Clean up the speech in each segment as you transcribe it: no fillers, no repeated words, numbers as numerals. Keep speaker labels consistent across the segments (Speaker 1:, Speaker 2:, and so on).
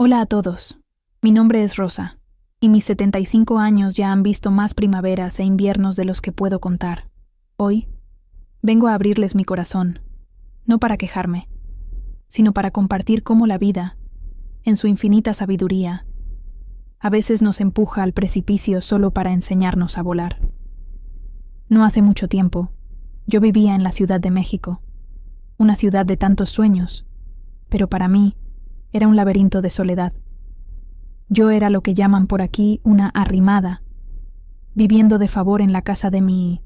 Speaker 1: Hola a todos, mi nombre es Rosa, y mis 75 años ya han visto más primaveras e inviernos de los que puedo contar. Hoy, vengo a abrirles mi corazón, no para quejarme, sino para compartir cómo la vida, en su infinita sabiduría, a veces nos empuja al precipicio solo para enseñarnos a volar. No hace mucho tiempo, yo vivía en la Ciudad de México, una ciudad de tantos sueños, pero para mí era un laberinto de soledad. Yo era lo que llaman por aquí una arrimada, viviendo de favor en la casa de mi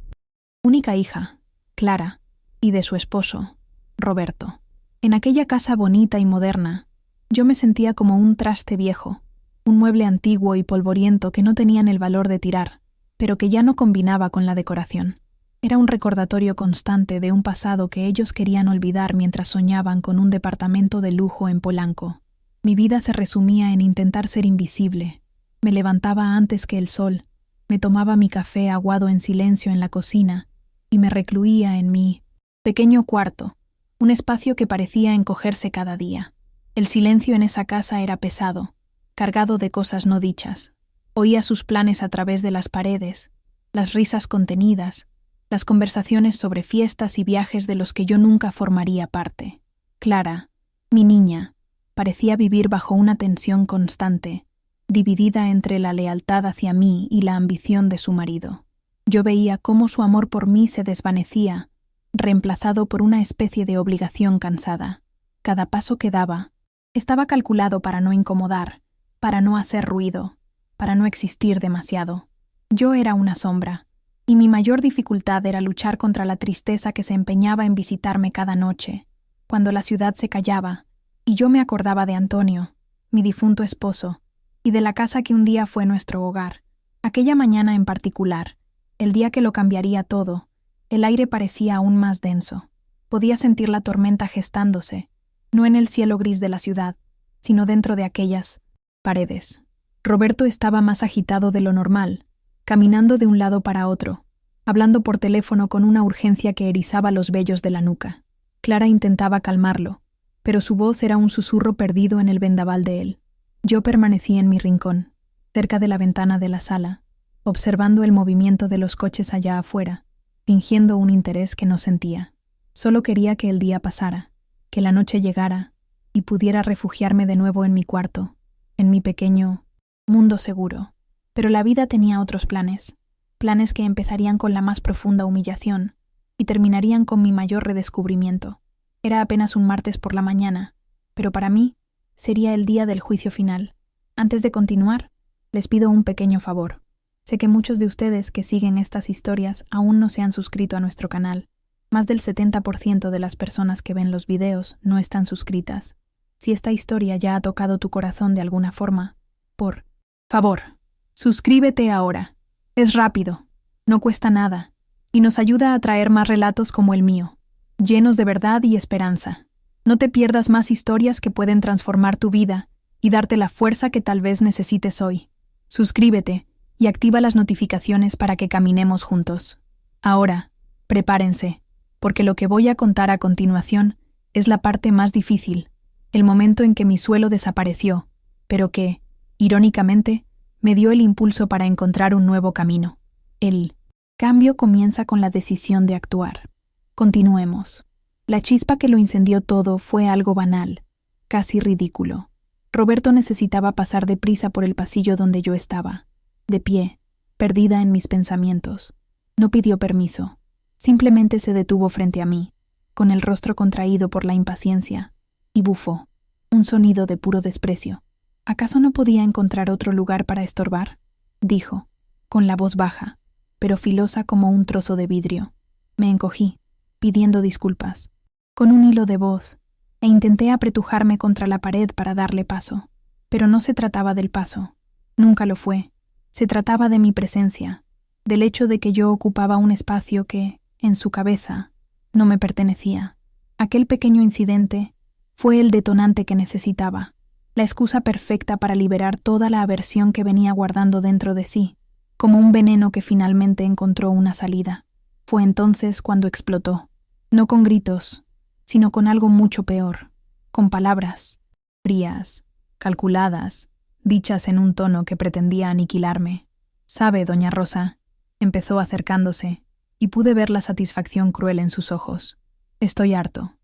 Speaker 1: única hija, Clara, y de su esposo, Roberto. En aquella casa bonita y moderna, yo me sentía como un traste viejo, un mueble antiguo y polvoriento que no tenían el valor de tirar, pero que ya no combinaba con la decoración. Era un recordatorio constante de un pasado que ellos querían olvidar mientras soñaban con un departamento de lujo en Polanco. Mi vida se resumía en intentar ser invisible. Me levantaba antes que el sol, me tomaba mi café aguado en silencio en la cocina y me recluía en mi pequeño cuarto, un espacio que parecía encogerse cada día. El silencio en esa casa era pesado, cargado de cosas no dichas. Oía sus planes a través de las paredes, las risas contenidas, las conversaciones sobre fiestas y viajes de los que yo nunca formaría parte. Clara, mi niña, parecía vivir bajo una tensión constante, dividida entre la lealtad hacia mí y la ambición de su marido. Yo veía cómo su amor por mí se desvanecía, reemplazado por una especie de obligación cansada. Cada paso que daba estaba calculado para no incomodar, para no hacer ruido, para no existir demasiado. Yo era una sombra, y mi mayor dificultad era luchar contra la tristeza que se empeñaba en visitarme cada noche, cuando la ciudad se callaba, y yo me acordaba de Antonio, mi difunto esposo, y de la casa que un día fue nuestro hogar. Aquella mañana en particular, el día que lo cambiaría todo, el aire parecía aún más denso. Podía sentir la tormenta gestándose, no en el cielo gris de la ciudad, sino dentro de aquellas paredes. Roberto estaba más agitado de lo normal, caminando de un lado para otro, hablando por teléfono con una urgencia que erizaba los vellos de la nuca. Clara intentaba calmarlo, pero su voz era un susurro perdido en el vendaval de él. Yo permanecí en mi rincón, cerca de la ventana de la sala, observando el movimiento de los coches allá afuera, fingiendo un interés que no sentía. Solo quería que el día pasara, que la noche llegara y pudiera refugiarme de nuevo en mi cuarto, en mi pequeño mundo seguro. Pero la vida tenía otros planes, planes que empezarían con la más profunda humillación y terminarían con mi mayor redescubrimiento. Era apenas un martes por la mañana, pero para mí sería el día del juicio final. Antes de continuar, les pido un pequeño favor. Sé que muchos de ustedes que siguen estas historias aún no se han suscrito a nuestro canal. Más del 70% de las personas que ven los videos no están suscritas. Si esta historia ya ha tocado tu corazón de alguna forma, por favor, suscríbete ahora. Es rápido, no cuesta nada, y nos ayuda a traer más relatos como el mío, llenos de verdad y esperanza. No te pierdas más historias que pueden transformar tu vida y darte la fuerza que tal vez necesites hoy. Suscríbete y activa las notificaciones para que caminemos juntos. Ahora, prepárense, porque lo que voy a contar a continuación es la parte más difícil, el momento en que mi suelo desapareció, pero que, irónicamente, me dio el impulso para encontrar un nuevo camino. El cambio comienza con la decisión de actuar. Continuemos. La chispa que lo incendió todo fue algo banal, casi ridículo. Roberto necesitaba pasar deprisa por el pasillo donde yo estaba, de pie, perdida en mis pensamientos. No pidió permiso, simplemente se detuvo frente a mí, con el rostro contraído por la impaciencia, y bufó, un sonido de puro desprecio. ¿Acaso no podía encontrar otro lugar para estorbar?, dijo, con la voz baja, pero filosa como un trozo de vidrio. Me encogí, pidiendo disculpas, con un hilo de voz, e intenté apretujarme contra la pared para darle paso. Pero no se trataba del paso, nunca lo fue. Se trataba de mi presencia, del hecho de que yo ocupaba un espacio que, en su cabeza, no me pertenecía. Aquel pequeño incidente fue el detonante que necesitaba, la excusa perfecta para liberar toda la aversión que venía guardando dentro de sí, como un veneno que finalmente encontró una salida. Fue entonces cuando explotó, no con gritos, sino con algo mucho peor, con palabras frías, calculadas, dichas en un tono que pretendía aniquilarme. «Sabe, doña Rosa», empezó acercándose, y pude ver la satisfacción cruel en sus ojos. «Estoy harto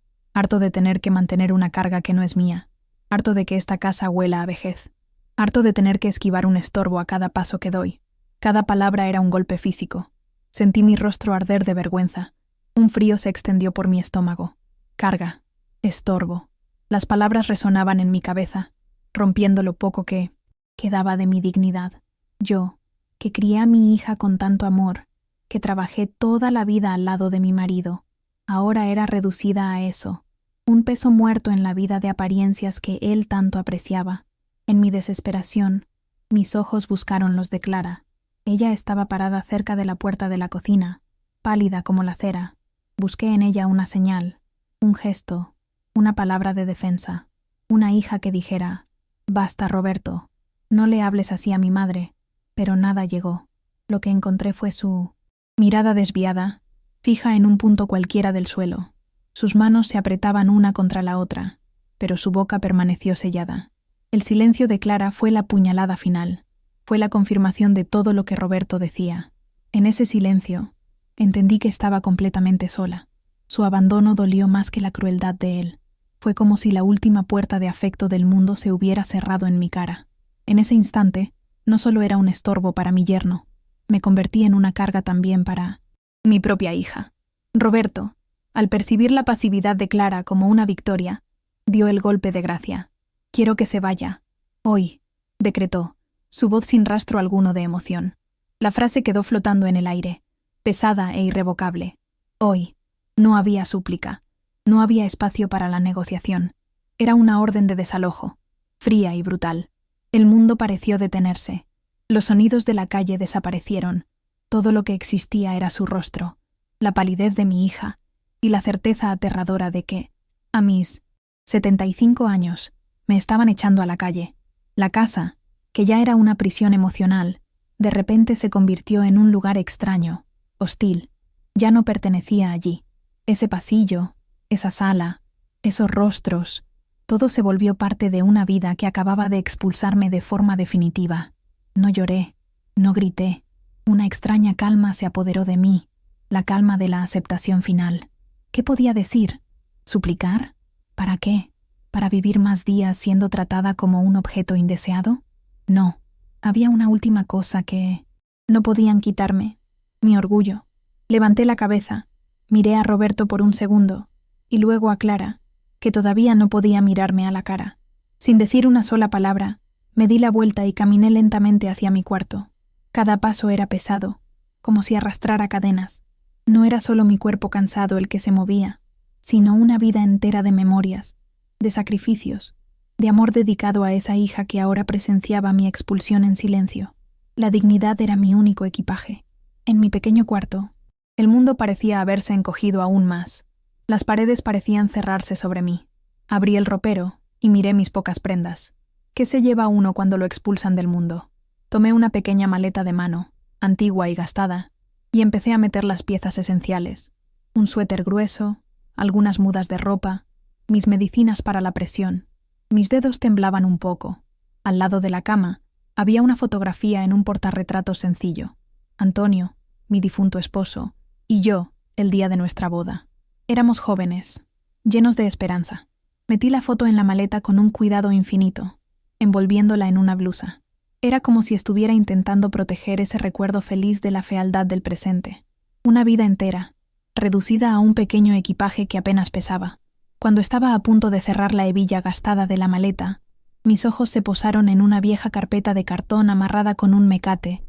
Speaker 1: de tener que mantener una carga que no es mía, harto de que esta casa huela a vejez, harto de tener que esquivar un estorbo a cada paso que doy». Cada palabra era un golpe físico. Sentí mi rostro arder de vergüenza. Un frío se extendió por mi estómago. Carga, estorbo. Las palabras resonaban en mi cabeza, rompiendo lo poco que quedaba de mi dignidad. Yo, que crié a mi hija con tanto amor, que trabajé toda la vida al lado de mi marido, ahora era reducida a eso, un peso muerto en la vida de apariencias que él tanto apreciaba. En mi desesperación, mis ojos buscaron los de Clara. Ella estaba parada cerca de la puerta de la cocina, pálida como la cera. Busqué en ella una señal, un gesto, una palabra de defensa, una hija que dijera: «Basta, Roberto, no le hables así a mi madre», pero nada llegó. Lo que encontré fue su mirada desviada, fija en un punto cualquiera del suelo. Sus manos se apretaban una contra la otra, pero su boca permaneció sellada. El silencio de Clara fue la puñalada final. Fue la confirmación de todo lo que Roberto decía. En ese silencio, entendí que estaba completamente sola. Su abandono dolió más que la crueldad de él. Fue como si la última puerta de afecto del mundo se hubiera cerrado en mi cara. En ese instante, no solo era un estorbo para mi yerno, me convertí en una carga también para mi propia hija. Roberto, al percibir la pasividad de Clara como una victoria, dio el golpe de gracia. «Quiero que se vaya. Hoy», decretó, su voz sin rastro alguno de emoción. La frase quedó flotando en el aire, pesada e irrevocable. Hoy. No había súplica. No había espacio para la negociación. Era una orden de desalojo, fría y brutal. El mundo pareció detenerse. Los sonidos de la calle desaparecieron. Todo lo que existía era su rostro, la palidez de mi hija y la certeza aterradora de que, a mis 75 años, me estaban echando a la calle. La casa, que ya era una prisión emocional, de repente se convirtió en un lugar extraño, hostil. Ya no pertenecía allí. Ese pasillo, esa sala, esos rostros, todo se volvió parte de una vida que acababa de expulsarme de forma definitiva. No lloré, no grité. Una extraña calma se apoderó de mí, la calma de la aceptación final. ¿Qué podía decir? ¿Suplicar? ¿Para qué? ¿Para vivir más días siendo tratada como un objeto indeseado? No, había una última cosa que no podían quitarme: mi orgullo. Levanté la cabeza, miré a Roberto por un segundo, y luego a Clara, que todavía no podía mirarme a la cara. Sin decir una sola palabra, me di la vuelta y caminé lentamente hacia mi cuarto. Cada paso era pesado, como si arrastrara cadenas. No era solo mi cuerpo cansado el que se movía, sino una vida entera de memorias, de sacrificios, de amor dedicado a esa hija que ahora presenciaba mi expulsión en silencio. La dignidad era mi único equipaje. En mi pequeño cuarto, el mundo parecía haberse encogido aún más. Las paredes parecían cerrarse sobre mí. Abrí el ropero y miré mis pocas prendas. ¿Qué se lleva uno cuando lo expulsan del mundo? Tomé una pequeña maleta de mano, antigua y gastada, y empecé a meter las piezas esenciales. Un suéter grueso, algunas mudas de ropa, mis medicinas para la presión. Mis dedos temblaban un poco. Al lado de la cama había una fotografía en un portarretratos sencillo. Antonio, mi difunto esposo, y yo, el día de nuestra boda. Éramos jóvenes, llenos de esperanza. Metí la foto en la maleta con un cuidado infinito, envolviéndola en una blusa. Era como si estuviera intentando proteger ese recuerdo feliz de la fealdad del presente. Una vida entera, reducida a un pequeño equipaje que apenas pesaba. Cuando estaba a punto de cerrar la hebilla gastada de la maleta, mis ojos se posaron en una vieja carpeta de cartón amarrada con un mecate,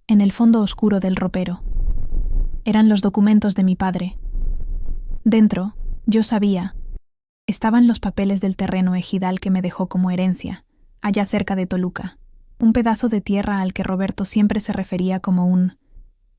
Speaker 1: en el fondo oscuro del ropero. Eran los documentos de mi padre. Dentro, yo sabía, estaban los papeles del terreno ejidal que me dejó como herencia, allá cerca de Toluca. Un pedazo de tierra al que Roberto siempre se refería como un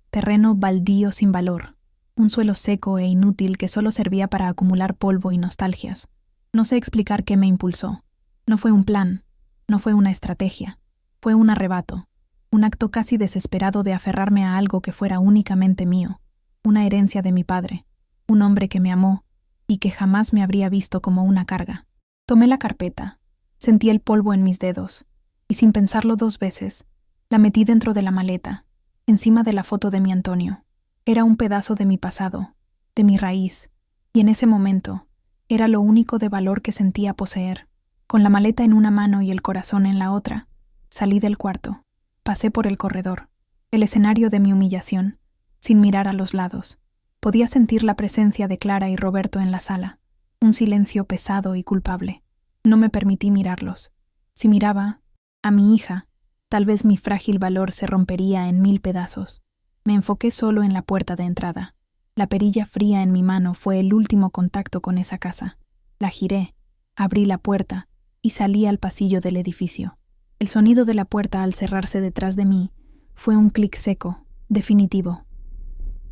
Speaker 1: terreno baldío sin valor, un suelo seco e inútil que solo servía para acumular polvo y nostalgias. No sé explicar qué me impulsó. No fue un plan, no fue una estrategia, fue un arrebato, un acto casi desesperado de aferrarme a algo que fuera únicamente mío, una herencia de mi padre, un hombre que me amó y que jamás me habría visto como una carga. Tomé la carpeta, Sentí el polvo en mis dedos, y sin pensarlo 2 veces, la metí dentro de la maleta, encima de la foto de mi Antonio. Era un pedazo de mi pasado, de mi raíz, y en ese momento era lo único de valor que sentía poseer. Con la maleta en una mano y el corazón en la otra, salí del cuarto, pasé por el corredor, el escenario de mi humillación, sin mirar a los lados. Podía sentir la presencia de Clara y Roberto en la sala, un silencio pesado y culpable. No me permití mirarlos. Si miraba a mi hija, tal vez mi frágil valor se rompería en 1000 pedazos. Me enfoqué solo en la puerta de entrada. La perilla fría en mi mano fue el último contacto con esa casa. La giré, abrí la puerta y salí al pasillo del edificio. El sonido de la puerta al cerrarse detrás de mí fue un clic seco, definitivo.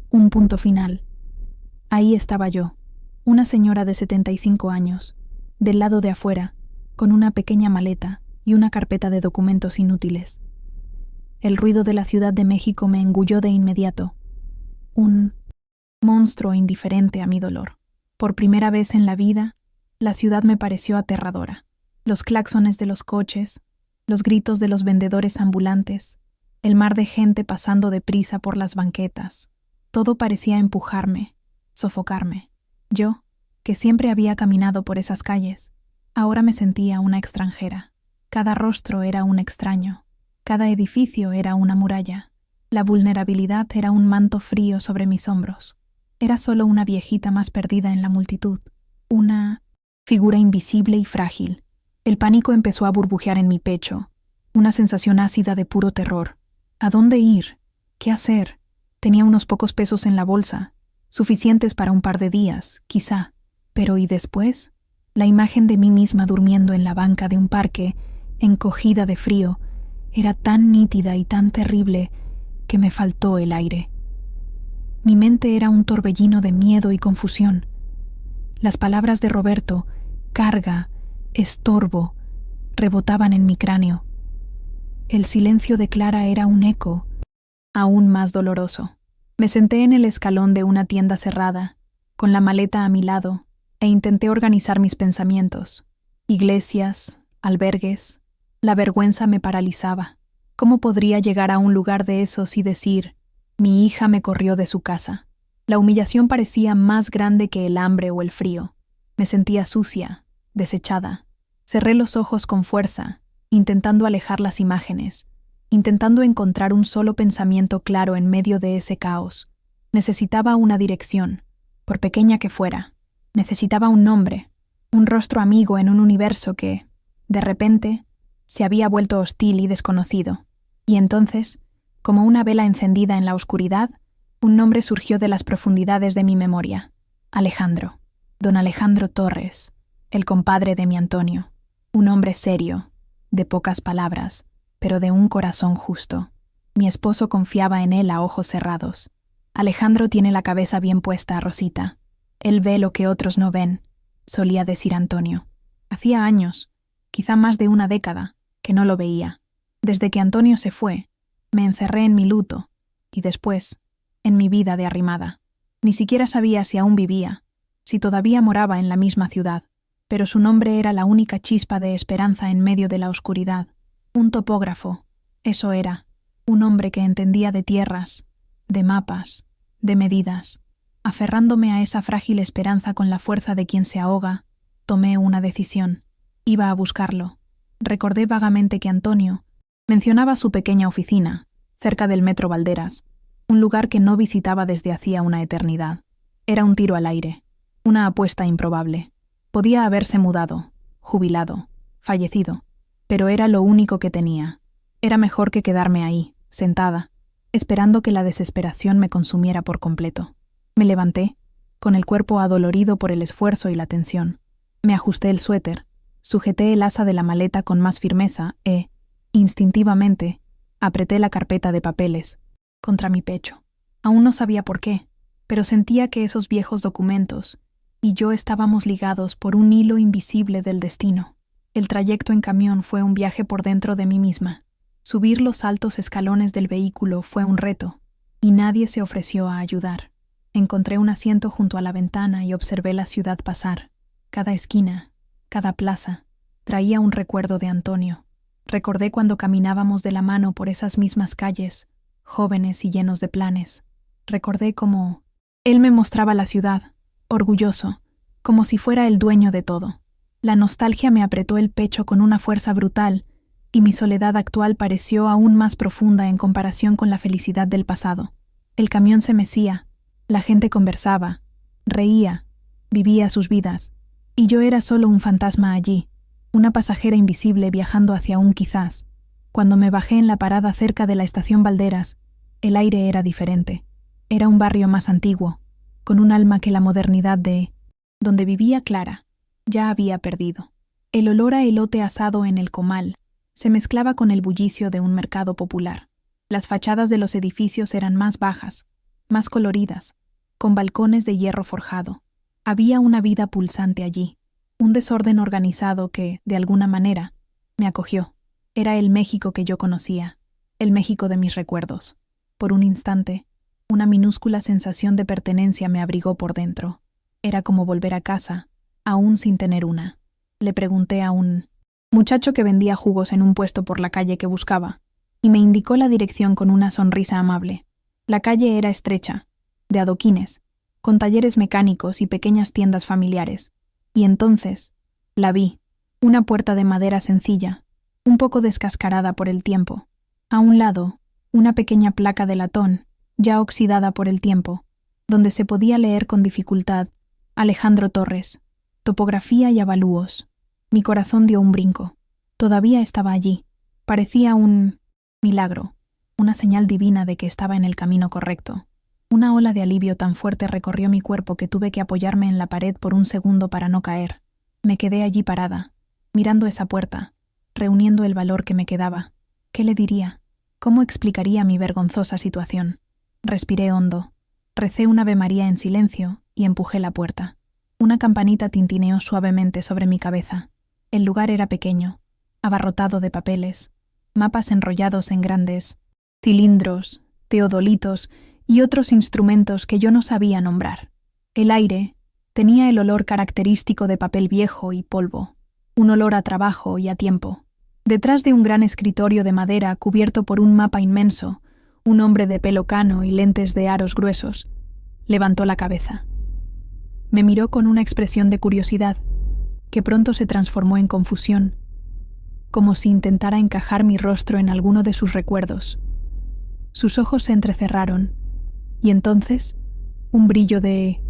Speaker 1: Un punto final. Ahí estaba yo, una señora de 75 años, del lado de afuera, con una pequeña maleta y una carpeta de documentos inútiles. El ruido de la Ciudad de México me engulló de inmediato. Un monstruo indiferente a mi dolor. Por primera vez en la vida, la ciudad me pareció aterradora. Los claxones de los coches, los gritos de los vendedores ambulantes, el mar de gente pasando deprisa por las banquetas. Todo parecía empujarme, sofocarme. Yo, que siempre había caminado por esas calles, ahora me sentía una extranjera. Cada rostro era un extraño, cada edificio era una muralla. La vulnerabilidad era un manto frío sobre mis hombros. Era solo una viejita más perdida en la multitud, una figura invisible y frágil. El pánico empezó a burbujear en mi pecho, una sensación ácida de puro terror. ¿A dónde ir? ¿Qué hacer? Tenía unos pocos pesos en la bolsa, suficientes para un par de días, quizá. Pero ¿y después? La imagen de mí misma durmiendo en la banca de un parque, encogida de frío, era tan nítida y tan terrible que me faltó el aire. Mi mente era un torbellino de miedo y confusión. Las palabras de Roberto, carga, estorbo, rebotaban en mi cráneo. El silencio de Clara era un eco, aún más doloroso. Me senté en el escalón de una tienda cerrada, con la maleta a mi lado, e intenté organizar mis pensamientos. Iglesias, albergues, la vergüenza me paralizaba. ¿Cómo podría llegar a un lugar de esos y decir, mi hija me corrió de su casa? La humillación parecía más grande que el hambre o el frío. Me sentía sucia, desechada. Cerré los ojos con fuerza, intentando alejar las imágenes, intentando encontrar un solo pensamiento claro en medio de ese caos. Necesitaba una dirección, por pequeña que fuera. Necesitaba un nombre, un rostro amigo en un universo que, de repente, se había vuelto hostil y desconocido. Y entonces, como una vela encendida en la oscuridad, un nombre surgió de las profundidades de mi memoria. Alejandro. Don Alejandro Torres, el compadre de mi Antonio. Un hombre serio, de pocas palabras, pero de un corazón justo. Mi esposo confiaba en él a ojos cerrados. Alejandro tiene la cabeza bien puesta, Rosita. Él ve lo que otros no ven, solía decir Antonio. Hacía años, quizá más de una década, que no lo veía. Desde que Antonio se fue, me encerré en mi luto y después, en mi vida de arrimada. Ni siquiera sabía si aún vivía, si todavía moraba en la misma ciudad, pero su nombre era la única chispa de esperanza en medio de la oscuridad. Un topógrafo, eso era, un hombre que entendía de tierras, de mapas, de medidas. Aferrándome a esa frágil esperanza con la fuerza de quien se ahoga, tomé una decisión. Iba a buscarlo. Recordé vagamente que Antonio mencionaba su pequeña oficina, cerca del Metro Valderas, un lugar que no visitaba desde hacía una eternidad. Era un tiro al aire, una apuesta improbable. Podía haberse mudado, jubilado, fallecido, pero era lo único que tenía. Era mejor que quedarme ahí, sentada, esperando que la desesperación me consumiera por completo. Me levanté, con el cuerpo adolorido por el esfuerzo y la tensión. Me ajusté el suéter, sujeté el asa de la maleta con más firmeza e, instintivamente, apreté la carpeta de papeles contra mi pecho. Aún no sabía por qué, pero sentía que esos viejos documentos y yo estábamos ligados por un hilo invisible del destino. El trayecto en camión fue un viaje por dentro de mí misma. Subir los altos escalones del vehículo fue un reto, y nadie se ofreció a ayudar. Encontré un asiento junto a la ventana y observé la ciudad pasar, cada esquina, cada plaza, Traía un recuerdo de Antonio. Recordé cuando caminábamos de la mano por esas mismas calles, jóvenes y llenos de planes. Recordé cómo él me mostraba la ciudad, orgulloso, como si fuera el dueño de todo. La nostalgia me apretó el pecho con una fuerza brutal, y mi soledad actual pareció aún más profunda en comparación con la felicidad del pasado. El camión se mecía, la gente conversaba, reía, vivía sus vidas, y yo era solo un fantasma allí, una pasajera invisible viajando hacia un quizás. Cuando me bajé en la parada cerca de la estación Valderas, el aire era diferente. Era un barrio más antiguo, con un alma que la modernidad de donde vivía Clara ya había perdido. El olor a elote asado en el comal se mezclaba con el bullicio de un mercado popular. Las fachadas de los edificios eran más bajas, más coloridas, con balcones de hierro forjado. Había una vida pulsante allí, un desorden organizado que, de alguna manera, me acogió. Era el México que yo conocía, el México de mis recuerdos. Por un instante, una minúscula sensación de pertenencia me abrigó por dentro. Era como volver a casa, aún sin tener una. Le pregunté a un muchacho que vendía jugos en un puesto por la calle que buscaba, y me indicó la dirección con una sonrisa amable. La calle era estrecha, de adoquines, con talleres mecánicos y pequeñas tiendas familiares. Y entonces la vi, una puerta de madera sencilla, un poco descascarada por el tiempo. A un lado, una pequeña placa de latón, ya oxidada por el tiempo, donde se podía leer con dificultad Alejandro Torres, topografía y avalúos. Mi corazón dio un brinco. Todavía estaba allí. Parecía un milagro, una señal divina de que estaba en el camino correcto. Una ola de alivio tan fuerte recorrió mi cuerpo que tuve que apoyarme en la pared por un segundo para no caer. Me quedé allí parada, mirando esa puerta, reuniendo el valor que me quedaba. ¿Qué le diría? ¿Cómo explicaría mi vergonzosa situación? Respiré hondo, recé un Ave María en silencio y empujé la puerta. Una campanita tintineó suavemente sobre mi cabeza. El lugar era pequeño, abarrotado de papeles, mapas enrollados en grandes cilindros, teodolitos y otros instrumentos que yo no sabía nombrar. El aire tenía el olor característico de papel viejo y polvo, un olor a trabajo y a tiempo. Detrás de un gran escritorio de madera cubierto por un mapa inmenso, un hombre de pelo cano y lentes de aros gruesos levantó la cabeza. Me miró con una expresión de curiosidad, que pronto se transformó en confusión, como si intentara encajar mi rostro en alguno de sus recuerdos. Sus ojos se entrecerraron, y entonces un brillo de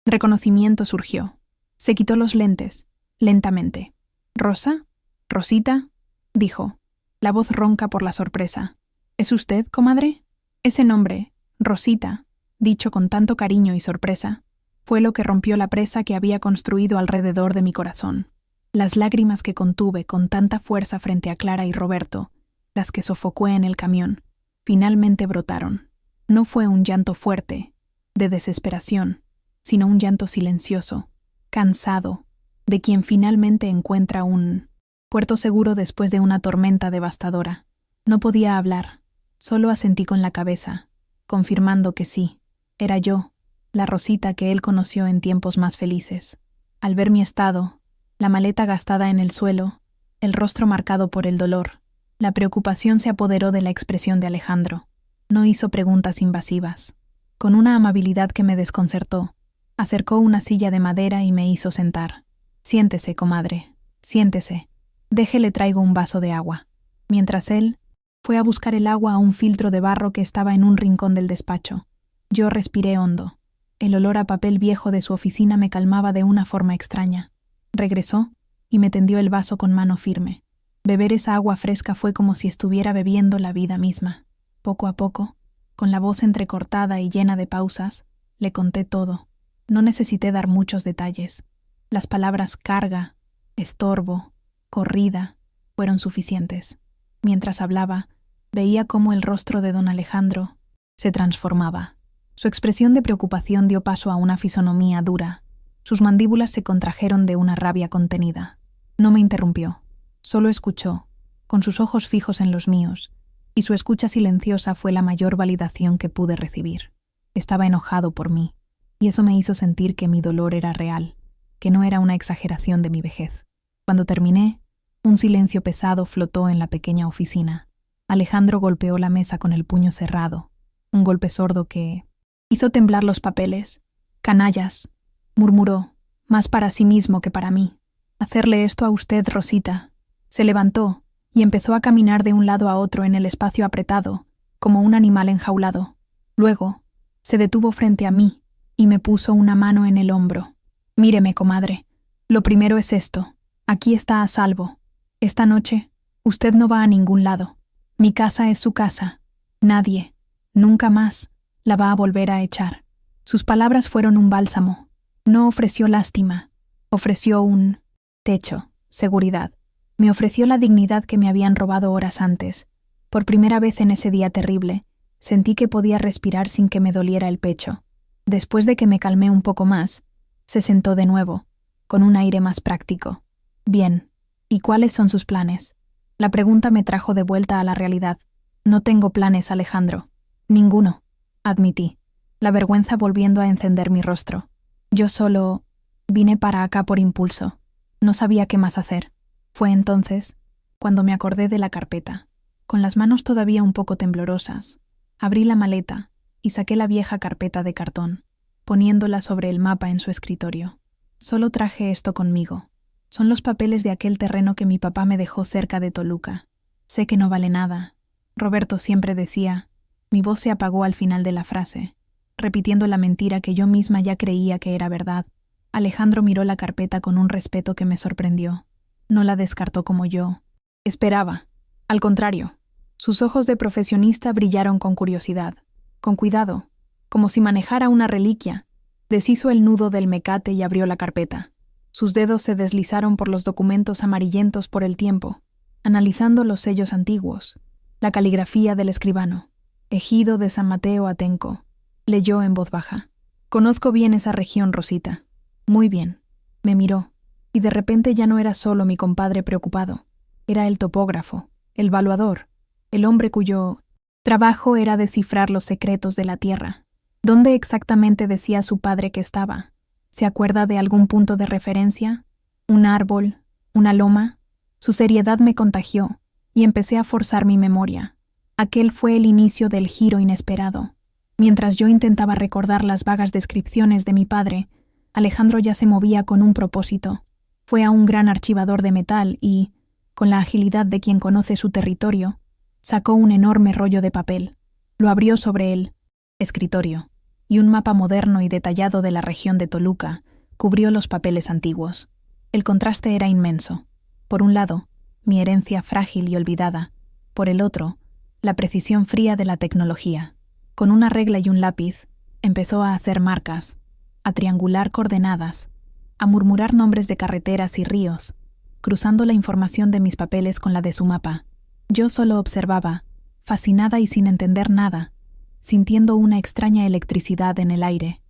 Speaker 1: reconocimiento surgió. Se quitó los lentes, lentamente. «¿Rosa? ¿Rosita?», dijo, la voz ronca por la sorpresa. «¿Es usted, comadre?». Ese nombre, Rosita, dicho con tanto cariño y sorpresa, fue lo que rompió la presa que había construido alrededor de mi corazón. Las lágrimas que contuve con tanta fuerza frente a Clara y Roberto, las que sofocó en el camión, finalmente brotaron. No fue un llanto fuerte, de desesperación, sino un llanto silencioso, cansado, de quien finalmente encuentra un puerto seguro después de una tormenta devastadora. No podía hablar, solo asentí con la cabeza, confirmando que sí, era yo, la Rosita que él conoció en tiempos más felices. Al ver mi estado, la maleta gastada en el suelo, el rostro marcado por el dolor, la preocupación se apoderó de la expresión de Alejandro. No hizo preguntas invasivas. Con una amabilidad que me desconcertó, acercó una silla de madera y me hizo sentar. «Siéntese, comadre, siéntese. Déjele traigo un vaso de agua». Mientras él fue a buscar el agua a un filtro de barro que estaba en un rincón del despacho. Yo respiré hondo. El olor a papel viejo de su oficina me calmaba de una forma extraña. Regresó y me tendió el vaso con mano firme. Beber esa agua fresca fue como si estuviera bebiendo la vida misma. Poco a poco, con la voz entrecortada y llena de pausas, le conté todo. No necesité dar muchos detalles. Las palabras carga, estorbo, corrida, fueron suficientes. Mientras hablaba, veía cómo el rostro de don Alejandro se transformaba. Su expresión de preocupación dio paso a una fisonomía dura. Sus mandíbulas se contrajeron de una rabia contenida. No me interrumpió, solo escuchó, con sus ojos fijos en los míos, y su escucha silenciosa fue la mayor validación que pude recibir. Estaba enojado por mí, y eso me hizo sentir que mi dolor era real, que no era una exageración de mi vejez. Cuando terminé, Un silencio pesado flotó en la pequeña oficina. Alejandro golpeó la mesa con el puño cerrado, un golpe sordo que hizo temblar los papeles. «Canallas», murmuró, más para sí mismo que para mí. «Hacerle esto a usted, Rosita». Se levantó y empezó a caminar de un lado a otro en el espacio apretado, como un animal enjaulado. Luego, se detuvo frente a mí y me puso una mano en el hombro. «Míreme, comadre. Lo primero es esto. Aquí está a salvo. Esta noche, usted no va a ningún lado. Mi casa es su casa. Nadie, nunca más, la va a volver a echar». Sus palabras fueron un bálsamo. No ofreció lástima. Ofreció un techo, seguridad. Me ofreció la dignidad que me habían robado horas antes. Por primera vez en ese día terrible, sentí que podía respirar sin que me doliera el pecho. Después de que me calmé un poco más, se sentó de nuevo, con un aire más práctico. «Bien, ¿y cuáles son sus planes?». La pregunta me trajo de vuelta a la realidad. «No tengo planes, Alejandro». «Ninguno», admití, la vergüenza volviendo a encender mi rostro. «Yo solo vine para acá por impulso. No sabía qué más hacer». Fue entonces cuando me acordé de la carpeta. Con las manos todavía un poco temblorosas, abrí la maleta y saqué la vieja carpeta de cartón, poniéndola sobre el mapa en su escritorio. «Solo traje esto conmigo. Son los papeles de aquel terreno que mi papá me dejó cerca de Toluca. Sé que no vale nada». Roberto siempre decía. Mi voz se apagó al final de la frase, repitiendo la mentira que yo misma ya creía que era verdad. Alejandro miró la carpeta con un respeto que me sorprendió. No la descartó como yo esperaba. Al contrario, sus ojos de profesionista brillaron con curiosidad. Con cuidado, como si manejara una reliquia, deshizo el nudo del mecate y abrió la carpeta. Sus dedos se deslizaron por los documentos amarillentos por el tiempo, analizando los sellos antiguos, la caligrafía del escribano. «Ejido de San Mateo Atenco», leyó en voz baja. «Conozco bien esa región, Rosita». «Muy bien». Me miró, y de repente ya no era solo mi compadre preocupado. Era el topógrafo, el valuador, el hombre cuyo trabajo era descifrar los secretos de la tierra. ¿Dónde exactamente decía su padre que estaba? ¿Se acuerda de algún punto de referencia? ¿Un árbol? ¿Una loma? Su seriedad me contagió, y empecé a forzar mi memoria. Aquel fue el inicio del giro inesperado. Mientras yo intentaba recordar las vagas descripciones de mi padre, Alejandro ya se movía con un propósito. Fue a un gran archivador de metal y, con la agilidad de quien conoce su territorio, sacó un enorme rollo de papel. Lo abrió sobre el escritorio, y un mapa moderno y detallado de la región de Toluca cubrió los papeles antiguos. El contraste era inmenso. Por un lado, mi herencia frágil y olvidada. Por el otro, la precisión fría de la tecnología. Con una regla y un lápiz, empezó a hacer marcas, a triangular coordenadas, a murmurar nombres de carreteras y ríos, cruzando la información de mis papeles con la de su mapa. Yo solo observaba, fascinada y sin entender nada, sintiendo una extraña electricidad en el aire.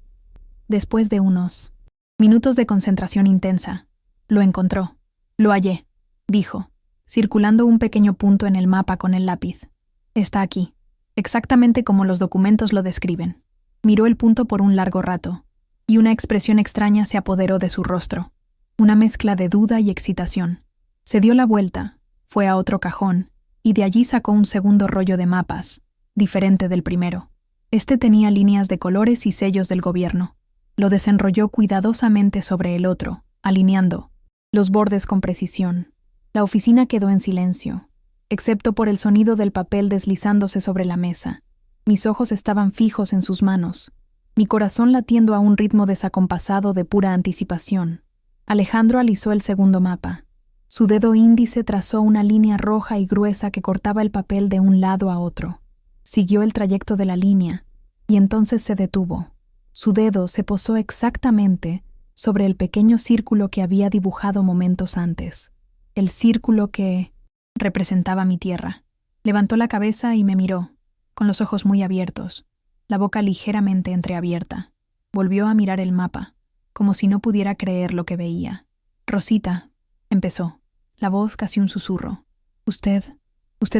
Speaker 1: Después de unos minutos de concentración intensa, lo encontró. «Lo hallé», dijo, circulando un pequeño punto en el mapa con el lápiz. «Está aquí, exactamente como los documentos lo describen». Miró el punto por un largo rato, y una expresión extraña se apoderó de su rostro, una mezcla de duda y excitación. Se dio la vuelta, fue a otro cajón, y de allí sacó un segundo rollo de mapas, diferente del primero. Este tenía líneas de colores y sellos del gobierno. Lo desenrolló cuidadosamente sobre el otro, alineando los bordes con precisión. La oficina quedó en silencio, excepto por el sonido del papel deslizándose sobre la mesa. Mis ojos estaban fijos en sus manos, mi corazón latiendo a un ritmo desacompasado de pura anticipación. Alejandro alisó el segundo mapa. Su dedo índice trazó una línea roja y gruesa que cortaba el papel de un lado a otro. Siguió el trayecto de la línea, y entonces se detuvo. Su dedo se posó exactamente sobre el pequeño círculo que había dibujado momentos antes. El círculo que representaba mi tierra. Levantó la cabeza y me miró, con los ojos muy abiertos, la boca ligeramente entreabierta. Volvió a mirar el mapa, como si no pudiera creer lo que veía. «Rosita», empezó, la voz casi un susurro. «¿Usted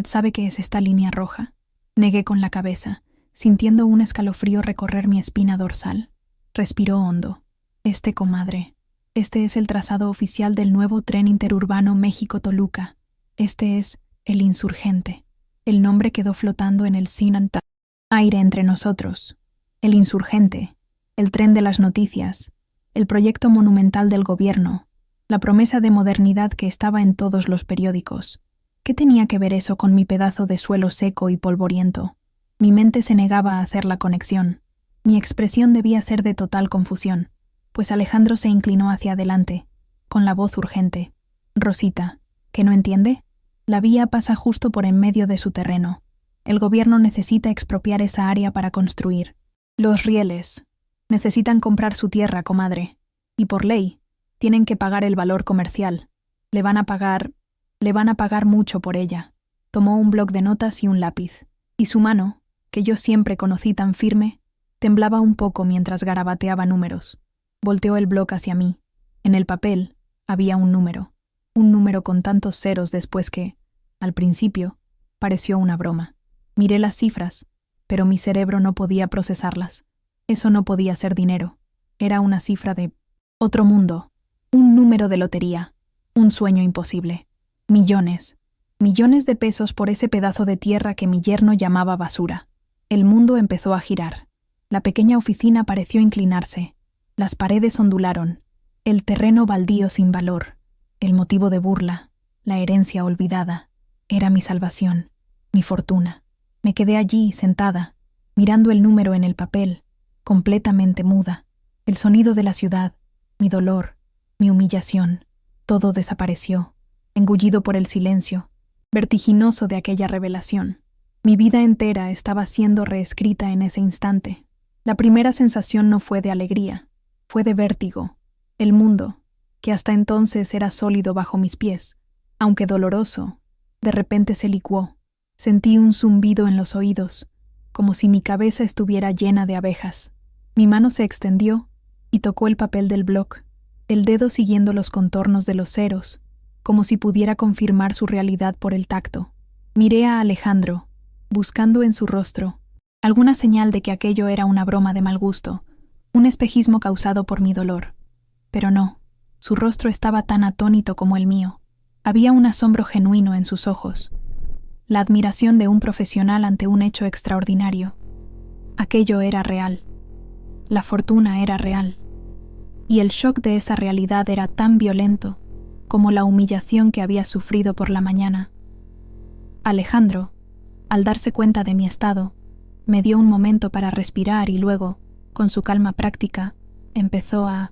Speaker 1: sabe qué es esta línea roja?» Negué con la cabeza, sintiendo un escalofrío recorrer mi espina dorsal. Respiró hondo. «Comadre», Este es el trazado oficial del nuevo tren interurbano México-Toluca. Este es el Insurgente. El nombre quedó flotando en el sin aire entre nosotros. El Insurgente, el tren de las noticias, el proyecto monumental del gobierno, la promesa de modernidad que estaba en todos los periódicos. ¿Qué tenía que ver eso con mi pedazo de suelo seco y polvoriento? Mi mente se negaba a hacer la conexión. Mi expresión debía ser de total confusión, pues Alejandro se inclinó hacia adelante, con la voz urgente. «Rosita, ¿qué no entiende? La vía pasa justo por en medio de su terreno. El gobierno necesita expropiar esa área para construir. Los rieles necesitan comprar su tierra, comadre. Y por ley, tienen que pagar el valor comercial. Le van a pagar mucho por ella». Tomó un bloc de notas y un lápiz, y su mano, que yo siempre conocí tan firme, temblaba un poco mientras garabateaba números. Volteó el bloc hacia mí. En el papel había un número con tantos ceros después que, al principio, pareció una broma. Miré las cifras, pero mi cerebro no podía procesarlas. Eso no podía ser dinero. Era una cifra de otro mundo, un número de lotería, un sueño imposible. Millones de pesos por ese pedazo de tierra que mi yerno llamaba basura. El mundo empezó a girar. La pequeña oficina pareció inclinarse. Las paredes ondularon. El terreno baldío sin valor. El motivo de burla, la herencia olvidada. Era mi salvación, mi fortuna. Me quedé allí, sentada, mirando el número en el papel, completamente muda. El sonido de la ciudad, mi dolor, mi humillación, todo desapareció, engullido por el silencio, vertiginoso de aquella revelación. Mi vida entera estaba siendo reescrita en ese instante. La primera sensación no fue de alegría, fue de vértigo. El mundo, que hasta entonces era sólido bajo mis pies, aunque doloroso, de repente se licuó. Sentí un zumbido en los oídos, como si mi cabeza estuviera llena de abejas. Mi mano se extendió y tocó el papel del bloc, el dedo siguiendo los contornos de los ceros, como si pudiera confirmar su realidad por el tacto. Miré a Alejandro, buscando en su rostro alguna señal de que aquello era una broma de mal gusto, un espejismo causado por mi dolor. Pero no, su rostro estaba tan atónito como el mío. Había un asombro genuino en sus ojos, la admiración de un profesional ante un hecho extraordinario. Aquello era real. La fortuna era real. Y el shock de esa realidad era tan violento como la humillación que había sufrido por la mañana. Alejandro, al darse cuenta de mi estado, me dio un momento para respirar y luego, con su calma práctica, empezó a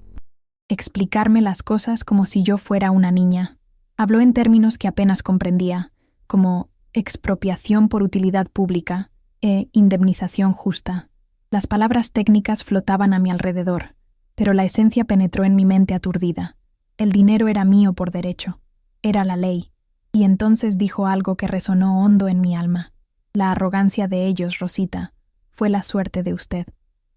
Speaker 1: explicarme las cosas como si yo fuera una niña. Habló en términos que apenas comprendía, como expropiación por utilidad pública e indemnización justa. Las palabras técnicas flotaban a mi alrededor, pero la esencia penetró en mi mente aturdida. El dinero era mío por derecho, era la ley, y entonces dijo algo que resonó hondo en mi alma. La arrogancia de ellos, Rosita, fue la suerte de usted.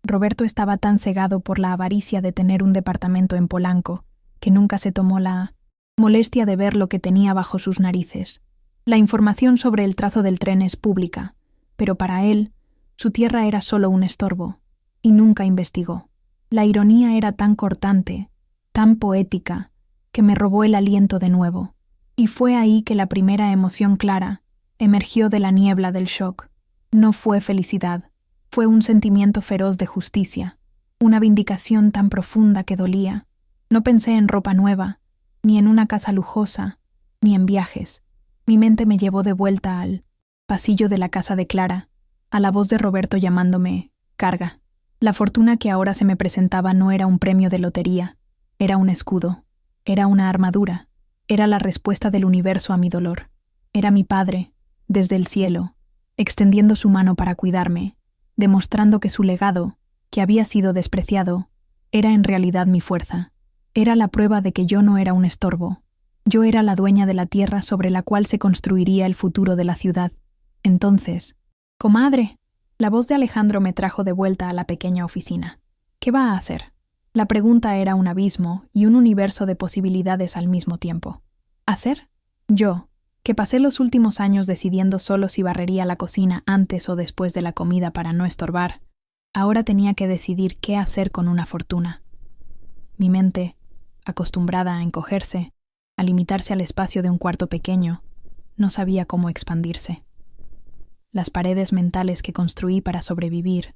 Speaker 1: Roberto estaba tan cegado por la avaricia de tener un departamento en Polanco, que nunca se tomó la molestia de ver lo que tenía bajo sus narices. La información sobre el trazo del tren es pública, pero para él, su tierra era solo un estorbo, y nunca investigó. La ironía era tan cortante, tan poética, que me robó el aliento de nuevo. Y fue ahí que la primera emoción clara emergió de la niebla del shock. No fue felicidad, fue un sentimiento feroz de justicia, una vindicación tan profunda que dolía. No pensé en ropa nueva, ni en una casa lujosa, ni en viajes. Mi mente me llevó de vuelta al pasillo de la casa de Clara, a la voz de Roberto llamándome «Carga». La fortuna que ahora se me presentaba no era un premio de lotería, era un escudo, era una armadura, era la respuesta del universo a mi dolor. Era mi padre, desde el cielo, extendiendo su mano para cuidarme, demostrando que su legado, que había sido despreciado, era en realidad mi fuerza. Era la prueba de que yo no era un estorbo. Yo era la dueña de la tierra sobre la cual se construiría el futuro de la ciudad. Entonces, «Comadre», la voz de Alejandro me trajo de vuelta a la pequeña oficina. «¿Qué va a hacer?». La pregunta era un abismo y un universo de posibilidades al mismo tiempo. ¿Hacer? Yo, que pasé los últimos años decidiendo solo si barrería la cocina antes o después de la comida para no estorbar, ahora tenía que decidir qué hacer con una fortuna. Mi mente, acostumbrada a encogerse, a limitarse al espacio de un cuarto pequeño, no sabía cómo expandirse. Las paredes mentales que construí para sobrevivir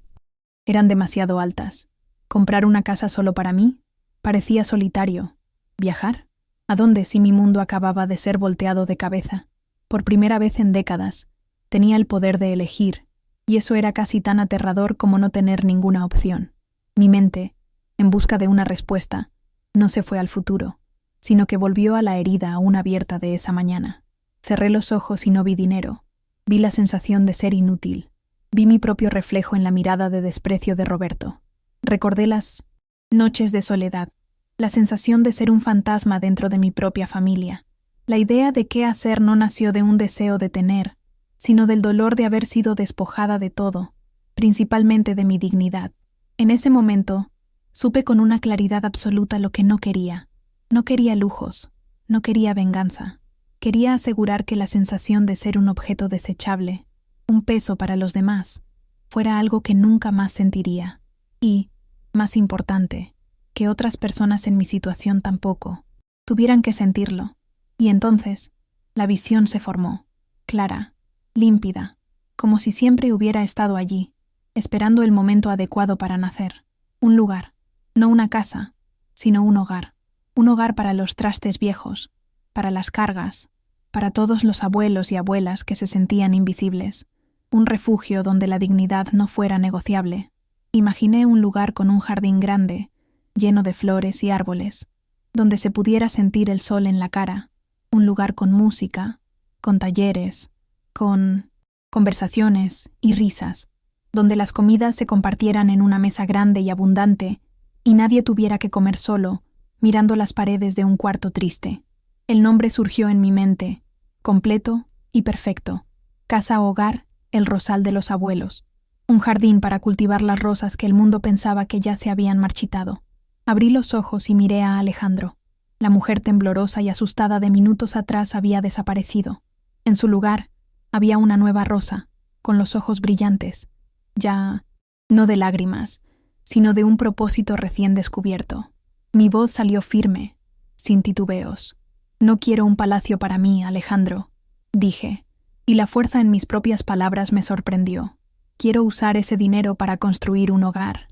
Speaker 1: eran demasiado altas. ¿Comprar una casa solo para mí? Parecía solitario. ¿Viajar? ¿A dónde si mi mundo acababa de ser volteado de cabeza? Por primera vez en décadas, tenía el poder de elegir, y eso era casi tan aterrador como no tener ninguna opción. Mi mente, en busca de una respuesta, no se fue al futuro, sino que volvió a la herida aún abierta de esa mañana. Cerré los ojos y no vi dinero. Vi la sensación de ser inútil. Vi mi propio reflejo en la mirada de desprecio de Roberto. Recordé las noches de soledad, la sensación de ser un fantasma dentro de mi propia familia. La idea de qué hacer no nació de un deseo de tener, sino del dolor de haber sido despojada de todo, principalmente de mi dignidad. En ese momento, supe con una claridad absoluta lo que no quería. No quería lujos, no quería venganza. Quería asegurar que la sensación de ser un objeto desechable, un peso para los demás, fuera algo que nunca más sentiría. Y, más importante, que otras personas en mi situación tampoco tuvieran que sentirlo. Y entonces, la visión se formó, clara, límpida, como si siempre hubiera estado allí, esperando el momento adecuado para nacer. Un lugar, no una casa, sino un hogar. Un hogar para los trastes viejos, para las cargas, para todos los abuelos y abuelas que se sentían invisibles. Un refugio donde la dignidad no fuera negociable. Imaginé un lugar con un jardín grande, lleno de flores y árboles, donde se pudiera sentir el sol en la cara. Un lugar con música, con talleres, con conversaciones y risas, donde las comidas se compartieran en una mesa grande y abundante y nadie tuviera que comer solo, mirando las paredes de un cuarto triste. El nombre surgió en mi mente, completo y perfecto. Casa-hogar, el rosal de los abuelos. Un jardín para cultivar las rosas que el mundo pensaba que ya se habían marchitado. Abrí los ojos y miré a Alejandro. La mujer temblorosa y asustada de minutos atrás había desaparecido. En su lugar, había una nueva Rosa, con los ojos brillantes, ya no de lágrimas, sino de un propósito recién descubierto. Mi voz salió firme, sin titubeos. «No quiero un palacio para mí, Alejandro», dije, y la fuerza en mis propias palabras me sorprendió. «Quiero usar ese dinero para construir un hogar.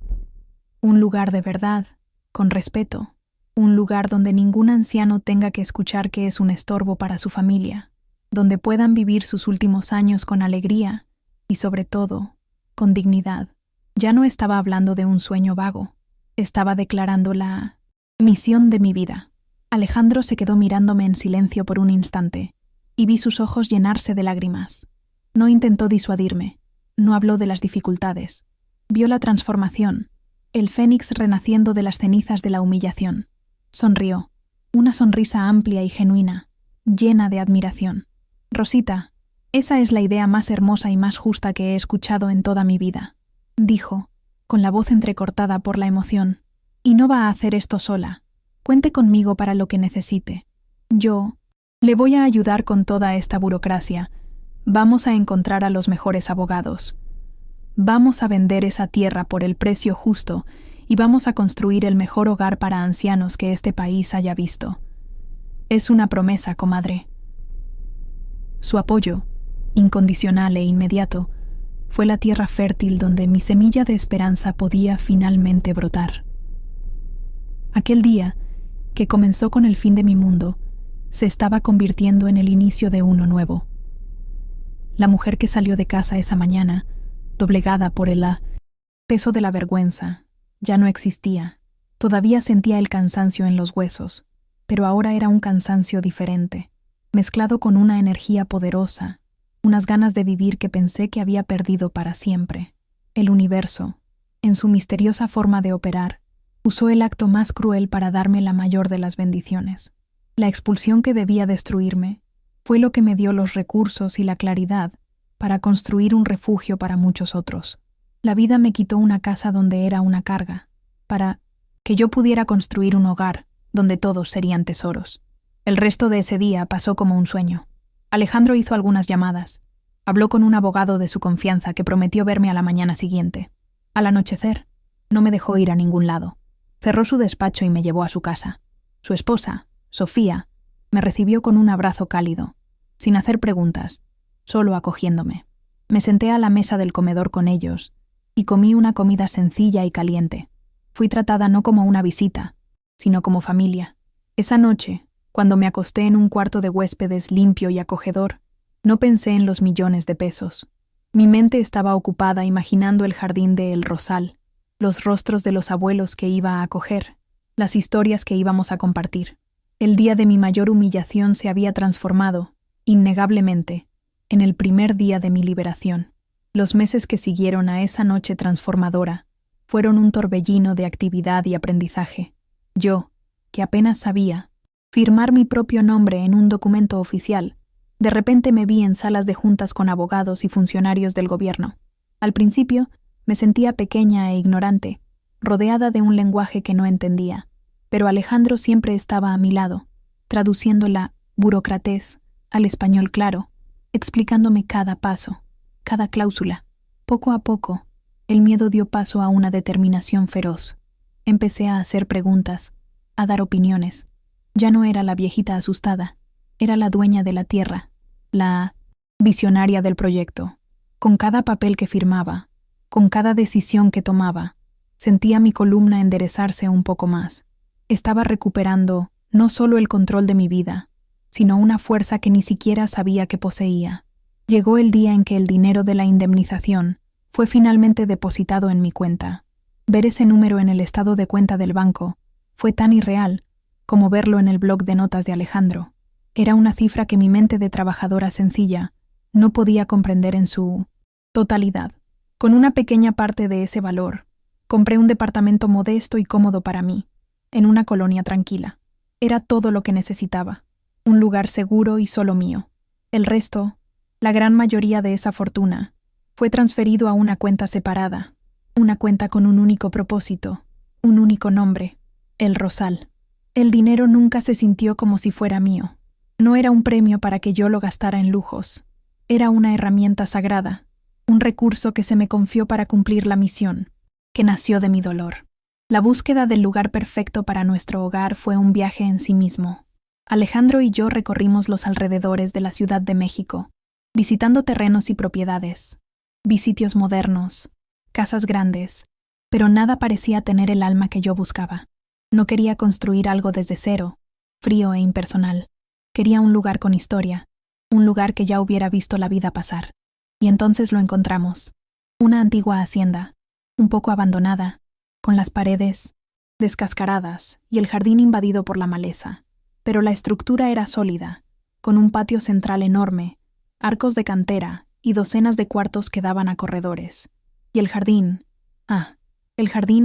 Speaker 1: Un lugar de verdad, con respeto. Un lugar donde ningún anciano tenga que escuchar que es un estorbo para su familia. Donde puedan vivir sus últimos años con alegría y, sobre todo, con dignidad». Ya no estaba hablando de un sueño vago. Estaba declarando la misión de mi vida. Alejandro se quedó mirándome en silencio por un instante, y vi sus ojos llenarse de lágrimas. No intentó disuadirme, no habló de las dificultades. Vio la transformación, el fénix renaciendo de las cenizas de la humillación. Sonrió, una sonrisa amplia y genuina, llena de admiración. «Rosita, esa es la idea más hermosa y más justa que he escuchado en toda mi vida», dijo, con la voz entrecortada por la emoción. «Y no va a hacer esto sola. Cuente conmigo para lo que necesite. Yo le voy a ayudar con toda esta burocracia. Vamos a encontrar a los mejores abogados. Vamos a vender esa tierra por el precio justo y vamos a construir el mejor hogar para ancianos que este país haya visto. Es una promesa, comadre». Su apoyo, incondicional e inmediato, fue la tierra fértil donde mi semilla de esperanza podía finalmente brotar. Aquel día, que comenzó con el fin de mi mundo, se estaba convirtiendo en el inicio de uno nuevo. La mujer que salió de casa esa mañana, doblegada por el peso de la vergüenza, ya no existía. Todavía sentía el cansancio en los huesos, pero ahora era un cansancio diferente, mezclado con una energía poderosa, unas ganas de vivir que pensé que había perdido para siempre. El universo, en su misteriosa forma de operar, usó el acto más cruel para darme la mayor de las bendiciones. La expulsión que debía destruirme fue lo que me dio los recursos y la claridad para construir un refugio para muchos otros. La vida me quitó una casa donde era una carga, para que yo pudiera construir un hogar donde todos serían tesoros. El resto de ese día pasó como un sueño. Alejandro hizo algunas llamadas. Habló con un abogado de su confianza que prometió verme a la mañana siguiente. Al anochecer, no me dejó ir a ningún lado. Cerró su despacho y me llevó a su casa. Su esposa, Sofía, me recibió con un abrazo cálido, sin hacer preguntas, solo acogiéndome. Me senté a la mesa del comedor con ellos y comí una comida sencilla y caliente. Fui tratada no como una visita, sino como familia. Esa noche, cuando me acosté en un cuarto de huéspedes limpio y acogedor, no pensé en los millones de pesos. Mi mente estaba ocupada imaginando el jardín de El Rosal, los rostros de los abuelos que iba a acoger, las historias que íbamos a compartir. El día de mi mayor humillación se había transformado, innegablemente, en el primer día de mi liberación. Los meses que siguieron a esa noche transformadora fueron un torbellino de actividad y aprendizaje. Yo, que apenas sabía firmar mi propio nombre en un documento oficial, de repente me vi en salas de juntas con abogados y funcionarios del gobierno. Al principio, me sentía pequeña e ignorante, rodeada de un lenguaje que no entendía, pero Alejandro siempre estaba a mi lado, traduciendo la burocratez al español claro, explicándome cada paso, cada cláusula. Poco a poco, el miedo dio paso a una determinación feroz. Empecé a hacer preguntas, a dar opiniones. Ya no era la viejita asustada, era la dueña de la tierra, la visionaria del proyecto. Con cada papel que firmaba, con cada decisión que tomaba, sentía mi columna enderezarse un poco más. Estaba recuperando no solo el control de mi vida, sino una fuerza que ni siquiera sabía que poseía. Llegó el día en que el dinero de la indemnización fue finalmente depositado en mi cuenta. Ver ese número en el estado de cuenta del banco fue tan irreal como verlo en el bloc de notas de Alejandro. Era una cifra que mi mente de trabajadora sencilla no podía comprender en su totalidad. Con una pequeña parte de ese valor, compré un departamento modesto y cómodo para mí, en una colonia tranquila. Era todo lo que necesitaba, un lugar seguro y solo mío. El resto, la gran mayoría de esa fortuna, fue transferido a una cuenta separada, una cuenta con un único propósito, un único nombre, El Rosal. El dinero nunca se sintió como si fuera mío. No era un premio para que yo lo gastara en lujos. Era una herramienta sagrada, un recurso que se me confió para cumplir la misión, que nació de mi dolor. La búsqueda del lugar perfecto para nuestro hogar fue un viaje en sí mismo. Alejandro y yo recorrimos los alrededores de la Ciudad de México, visitando terrenos y propiedades. Vi sitios modernos, casas grandes, pero nada parecía tener el alma que yo buscaba. No quería construir algo desde cero, frío e impersonal. Quería un lugar con historia, un lugar que ya hubiera visto la vida pasar. Y entonces lo encontramos. Una antigua hacienda, un poco abandonada, con las paredes descascaradas y el jardín invadido por la maleza. Pero la estructura era sólida, con un patio central enorme, arcos de cantera y docenas de cuartos que daban a corredores. Y el jardín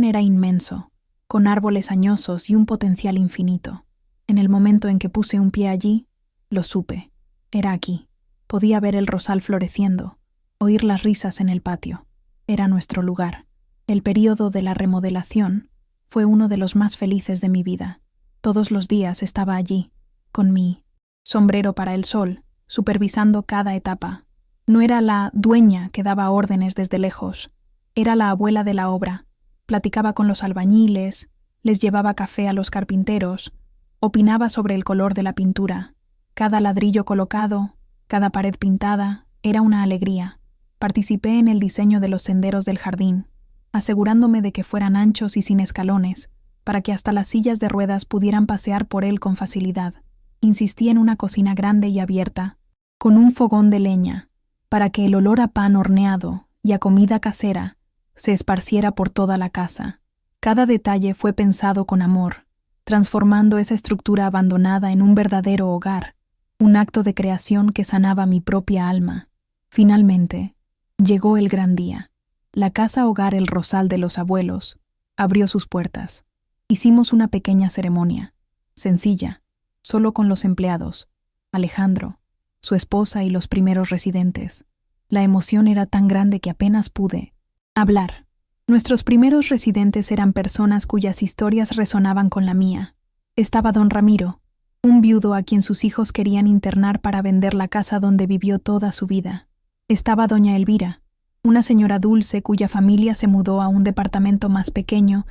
Speaker 1: era inmenso, con árboles añosos y un potencial infinito. En el momento en que puse un pie allí, lo supe. Era aquí. Podía ver el rosal floreciendo, oír las risas en el patio. Era nuestro lugar. El período de la remodelación fue uno de los más felices de mi vida. Todos los días estaba allí, con mi sombrero para el sol, supervisando cada etapa. No era la dueña que daba órdenes desde lejos, era la abuela de la obra. Platicaba con los albañiles, les llevaba café a los carpinteros, opinaba sobre el color de la pintura. Cada ladrillo colocado, cada pared pintada, era una alegría. Participé en el diseño de los senderos del jardín, asegurándome de que fueran anchos y sin escalones, para que hasta las sillas de ruedas pudieran pasear por él con facilidad. Insistí en una cocina grande y abierta, con un fogón de leña, para que el olor a pan horneado y a comida casera se esparciera por toda la casa. Cada detalle fue pensado con amor, transformando esa estructura abandonada en un verdadero hogar, un acto de creación que sanaba mi propia alma. Finalmente, llegó el gran día. La casa hogar El Rosal de los abuelos abrió sus puertas. Hicimos una pequeña ceremonia, sencilla, solo con los empleados, Alejandro, su esposa y los primeros residentes. La emoción era tan grande que apenas pude hablar. Nuestros primeros residentes eran personas cuyas historias resonaban con la mía. Estaba don Ramiro, un viudo a quien sus hijos querían internar para vender la casa donde vivió toda su vida. Estaba doña Elvira, una señora dulce cuya familia se mudó a un departamento más pequeño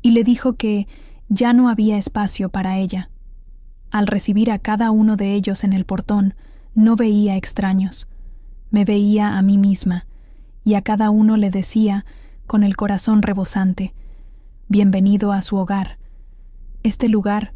Speaker 1: y le dijo que ya no había espacio para ella. Al recibir a cada uno de ellos en el portón, no veía extraños. Me veía a mí misma, y a cada uno le decía, con el corazón rebosante, «Bienvenido a su hogar. Este lugar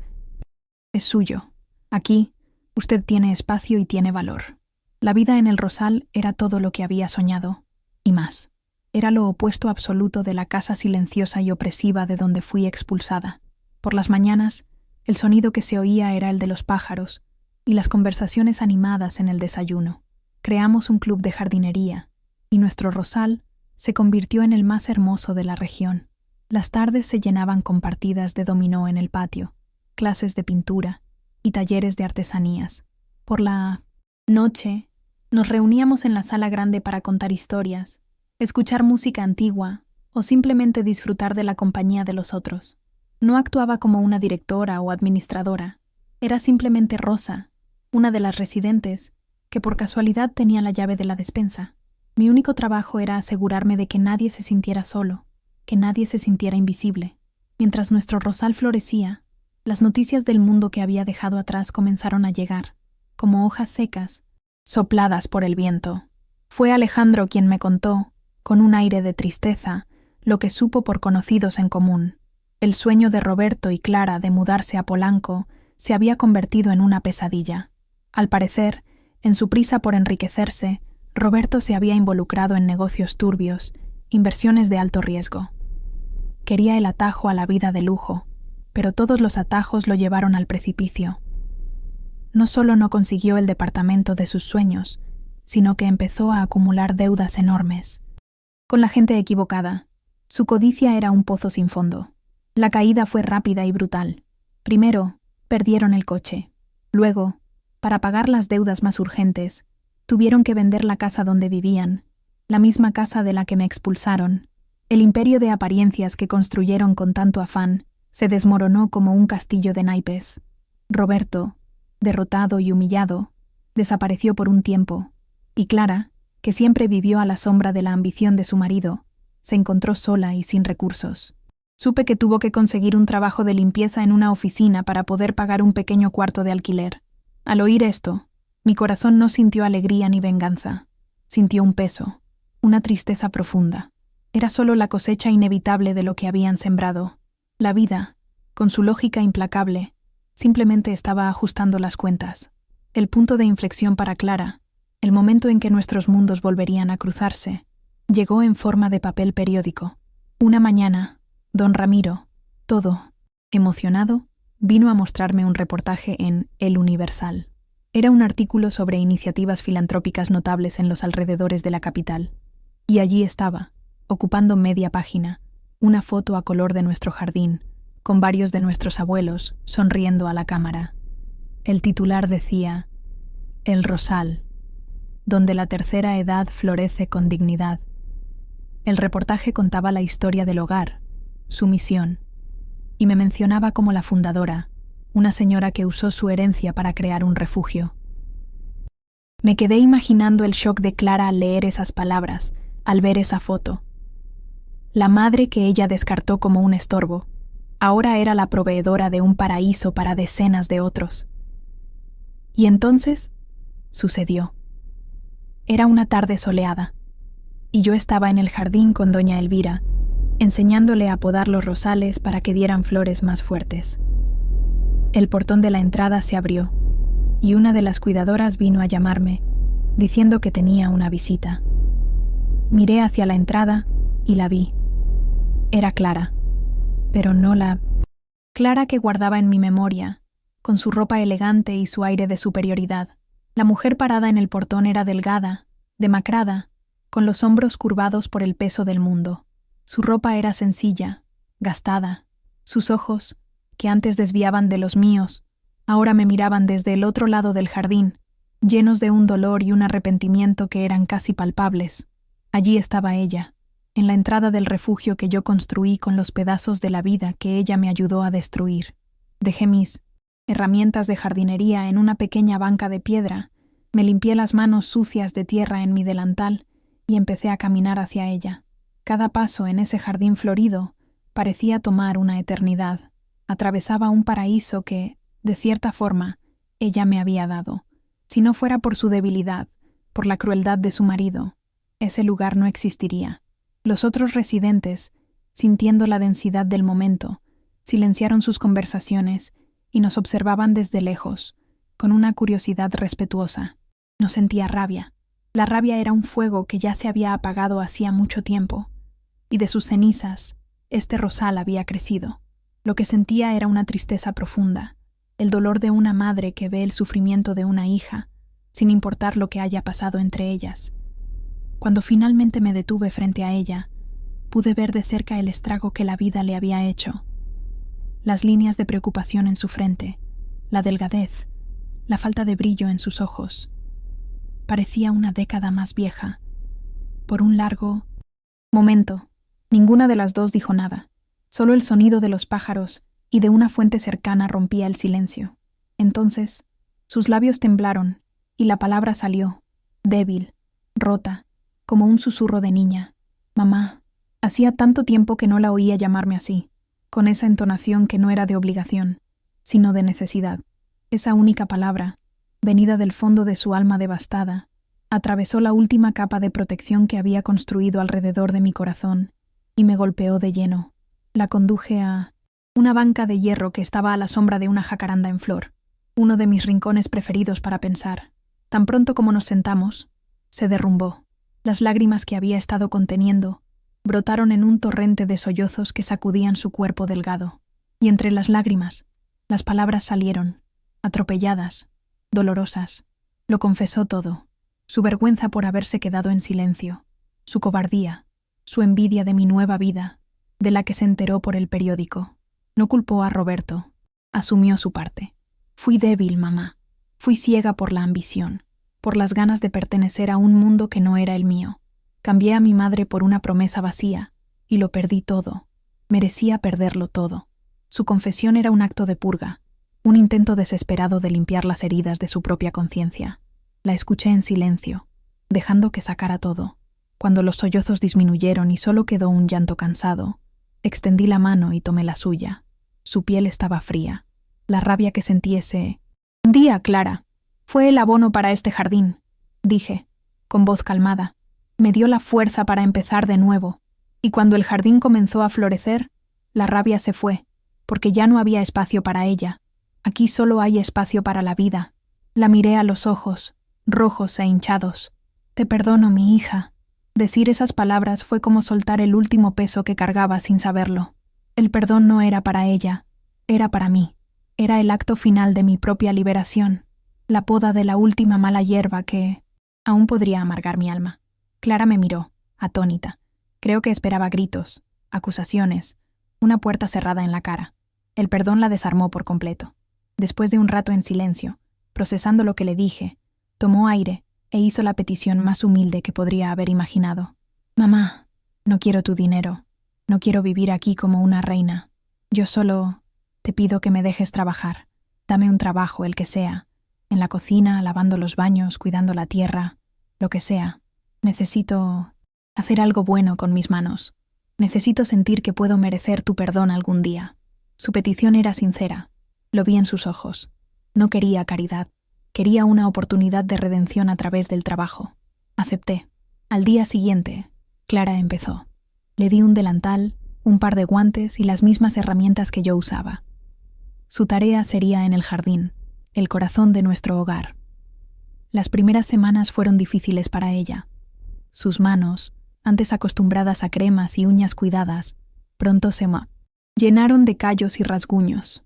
Speaker 1: es suyo. Aquí, usted tiene espacio y tiene valor». La vida en el Rosal era todo lo que había soñado, y más. Era lo opuesto absoluto de la casa silenciosa y opresiva de donde fui expulsada. Por las mañanas, el sonido que se oía era el de los pájaros, y las conversaciones animadas en el desayuno. Creamos un club de jardinería, y nuestro Rosal se convirtió en el más hermoso de la región. Las tardes se llenaban con partidas de dominó en el patio, clases de pintura y talleres de artesanías. Por la noche, nos reuníamos en la sala grande para contar historias, escuchar música antigua o simplemente disfrutar de la compañía de los otros. No actuaba como una directora o administradora, era simplemente Rosa, una de las residentes, que por casualidad tenía la llave de la despensa. Mi único trabajo era asegurarme de que nadie se sintiera solo, que nadie se sintiera invisible. Mientras nuestro Rosal florecía, las noticias del mundo que había dejado atrás comenzaron a llegar, como hojas secas, sopladas por el viento. Fue Alejandro quien me contó, con un aire de tristeza, lo que supo por conocidos en común. El sueño de Roberto y Clara de mudarse a Polanco se había convertido en una pesadilla. Al parecer, en su prisa por enriquecerse, Roberto se había involucrado en negocios turbios, inversiones de alto riesgo. Quería el atajo a la vida de lujo, pero todos los atajos lo llevaron al precipicio. No solo no consiguió el departamento de sus sueños, sino que empezó a acumular deudas enormes. Con la gente equivocada, su codicia era un pozo sin fondo. La caída fue rápida y brutal. Primero, perdieron el coche. Luego, para pagar las deudas más urgentes, tuvieron que vender la casa donde vivían, la misma casa de la que me expulsaron. El imperio de apariencias que construyeron con tanto afán se desmoronó como un castillo de naipes. Roberto, derrotado y humillado, desapareció por un tiempo, y Clara, que siempre vivió a la sombra de la ambición de su marido, se encontró sola y sin recursos. Supe que tuvo que conseguir un trabajo de limpieza en una oficina para poder pagar un pequeño cuarto de alquiler. Al oír esto, mi corazón no sintió alegría ni venganza. Sintió un peso, una tristeza profunda. Era solo la cosecha inevitable de lo que habían sembrado. La vida, con su lógica implacable, simplemente estaba ajustando las cuentas. El punto de inflexión para Clara, el momento en que nuestros mundos volverían a cruzarse, llegó en forma de papel periódico. Una mañana, don Ramiro, todo emocionado, vino a mostrarme un reportaje en El Universal. Era un artículo sobre iniciativas filantrópicas notables en los alrededores de la capital. Y allí estaba, ocupando media página, una foto a color de nuestro jardín, con varios de nuestros abuelos sonriendo a la cámara. El titular decía, El Rosal, donde la tercera edad florece con dignidad. El reportaje contaba la historia del hogar, su misión, y me mencionaba como la fundadora, una señora que usó su herencia para crear un refugio. Me quedé imaginando el shock de Clara al leer esas palabras, al ver esa foto. La madre que ella descartó como un estorbo, ahora era la proveedora de un paraíso para decenas de otros. Y entonces, sucedió. Era una tarde soleada, y yo estaba en el jardín con doña Elvira, enseñándole a podar los rosales para que dieran flores más fuertes. El portón de la entrada se abrió, y una de las cuidadoras vino a llamarme, diciendo que tenía una visita. Miré hacia la entrada y la vi. Era Clara, pero no la Clara que guardaba en mi memoria, con su ropa elegante y su aire de superioridad. La mujer parada en el portón era delgada, demacrada, con los hombros curvados por el peso del mundo. Su ropa era sencilla, gastada. Sus ojos, que antes desviaban de los míos, ahora me miraban desde el otro lado del jardín, llenos de un dolor y un arrepentimiento que eran casi palpables. Allí estaba ella, en la entrada del refugio que yo construí con los pedazos de la vida que ella me ayudó a destruir. Dejé mis herramientas de jardinería en una pequeña banca de piedra, me limpié las manos sucias de tierra en mi delantal y empecé a caminar hacia ella. Cada paso en ese jardín florido parecía tomar una eternidad. Atravesaba un paraíso que, De cierta forma, ella me había dado. Si no fuera por su debilidad, por la crueldad de su marido, ese lugar no existiría. Los otros residentes, sintiendo la densidad del momento, silenciaron sus conversaciones y nos observaban desde lejos, con una curiosidad respetuosa. No sentía rabia. La rabia era un fuego que ya se había apagado hacía mucho tiempo, y de sus cenizas, este rosal había crecido. Lo que sentía era una tristeza profunda, el dolor de una madre que ve el sufrimiento de una hija, sin importar lo que haya pasado entre ellas. Cuando finalmente me detuve frente a ella, pude ver de cerca el estrago que la vida le había hecho. Las líneas de preocupación en su frente, la delgadez, la falta de brillo en sus ojos. Parecía una década más vieja. Por un largo momento, ninguna de las dos dijo nada. Solo el sonido de los pájaros y de una fuente cercana rompía el silencio. Entonces, sus labios temblaron y la palabra salió, débil, rota, como un susurro de niña. Mamá. Hacía tanto tiempo que no la oía llamarme así, con esa entonación que no era de obligación, sino de necesidad. Esa única palabra, venida del fondo de su alma devastada, atravesó la última capa de protección que había construido alrededor de mi corazón y me golpeó de lleno. La conduje a una banca de hierro que estaba a la sombra de una jacaranda en flor, uno de mis rincones preferidos para pensar. Tan pronto como nos sentamos, se derrumbó. Las lágrimas que había estado conteniendo brotaron en un torrente de sollozos que sacudían su cuerpo delgado. Y entre las lágrimas, las palabras salieron, atropelladas, dolorosas. Lo confesó todo, su vergüenza por haberse quedado en silencio, su cobardía, su envidia de mi nueva vida, de la que se enteró por el periódico. No culpó a Roberto, asumió su parte. Fui débil, mamá. Fui ciega por la ambición, por las ganas de pertenecer a un mundo que no era el mío. Cambié a mi madre por una promesa vacía, y lo perdí todo. Merecía perderlo todo. Su confesión era un acto de purga, un intento desesperado de limpiar las heridas de su propia conciencia. La escuché en silencio, dejando que sacara todo. Cuando los sollozos disminuyeron y solo quedó un llanto cansado, extendí la mano y tomé la suya. Su piel estaba fría. La rabia que sentí ese día, Clara, fue el abono para este jardín, dije, con voz calmada. Me dio la fuerza para empezar de nuevo, y cuando el jardín comenzó a florecer, la rabia se fue, porque ya no había espacio para ella. Aquí solo hay espacio para la vida. La miré a los ojos, rojos e hinchados. Te perdono, mi hija. Decir esas palabras fue como soltar el último peso que cargaba sin saberlo. El perdón no era para ella, era para mí. Era el acto final de mi propia liberación, la poda de la última mala hierba que aún podría amargar mi alma. Clara me miró, atónita. Creo que esperaba gritos, acusaciones, una puerta cerrada en la cara. El perdón la desarmó por completo. Después de un rato en silencio, procesando lo que le dije, tomó aire e hizo la petición más humilde que podría haber imaginado. Mamá, no quiero tu dinero. No quiero vivir aquí como una reina. Yo solo te pido que me dejes trabajar. Dame un trabajo, el que sea. En la cocina, lavando los baños, cuidando la tierra, lo que sea. Necesito hacer algo bueno con mis manos. Necesito sentir que puedo merecer tu perdón algún día. Su petición era sincera. Lo vi en sus ojos. No quería caridad. Quería una oportunidad de redención a través del trabajo. Acepté. Al día siguiente, Clara empezó. Le di un delantal, un par de guantes y las mismas herramientas que yo usaba. Su tarea sería en el jardín, el corazón de nuestro hogar. Las primeras semanas fueron difíciles para ella. Sus manos, antes acostumbradas a cremas y uñas cuidadas, pronto se llenaron de callos y rasguños.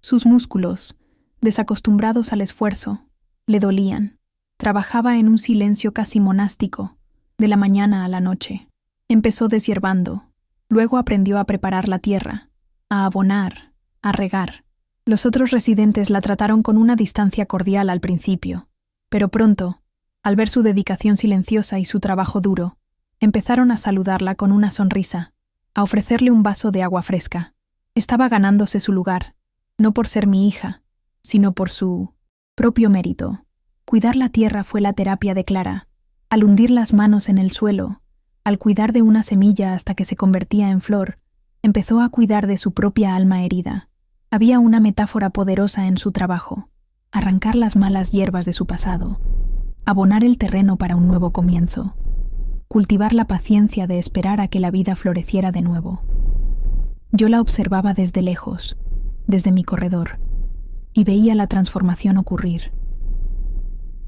Speaker 1: Sus músculos, desacostumbrados al esfuerzo, le dolían. Trabajaba en un silencio casi monástico, de la mañana a la noche. Empezó deshiervando, luego aprendió a preparar la tierra, a abonar, a regar. Los otros residentes la trataron con una distancia cordial al principio, pero pronto, al ver su dedicación silenciosa y su trabajo duro, empezaron a saludarla con una sonrisa, a ofrecerle un vaso de agua fresca. Estaba ganándose su lugar, no por ser mi hija, sino por su propio mérito. Cuidar la tierra fue la terapia de Clara. Al hundir las manos en el suelo, al cuidar de una semilla hasta que se convertía en flor, empezó a cuidar de su propia alma herida. Había una metáfora poderosa en su trabajo: arrancar las malas hierbas de su pasado, abonar el terreno para un nuevo comienzo, cultivar la paciencia de esperar a que la vida floreciera de nuevo. Yo la observaba desde lejos, desde mi corredor, y veía la transformación ocurrir.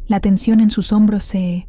Speaker 1: La tensión en sus hombros se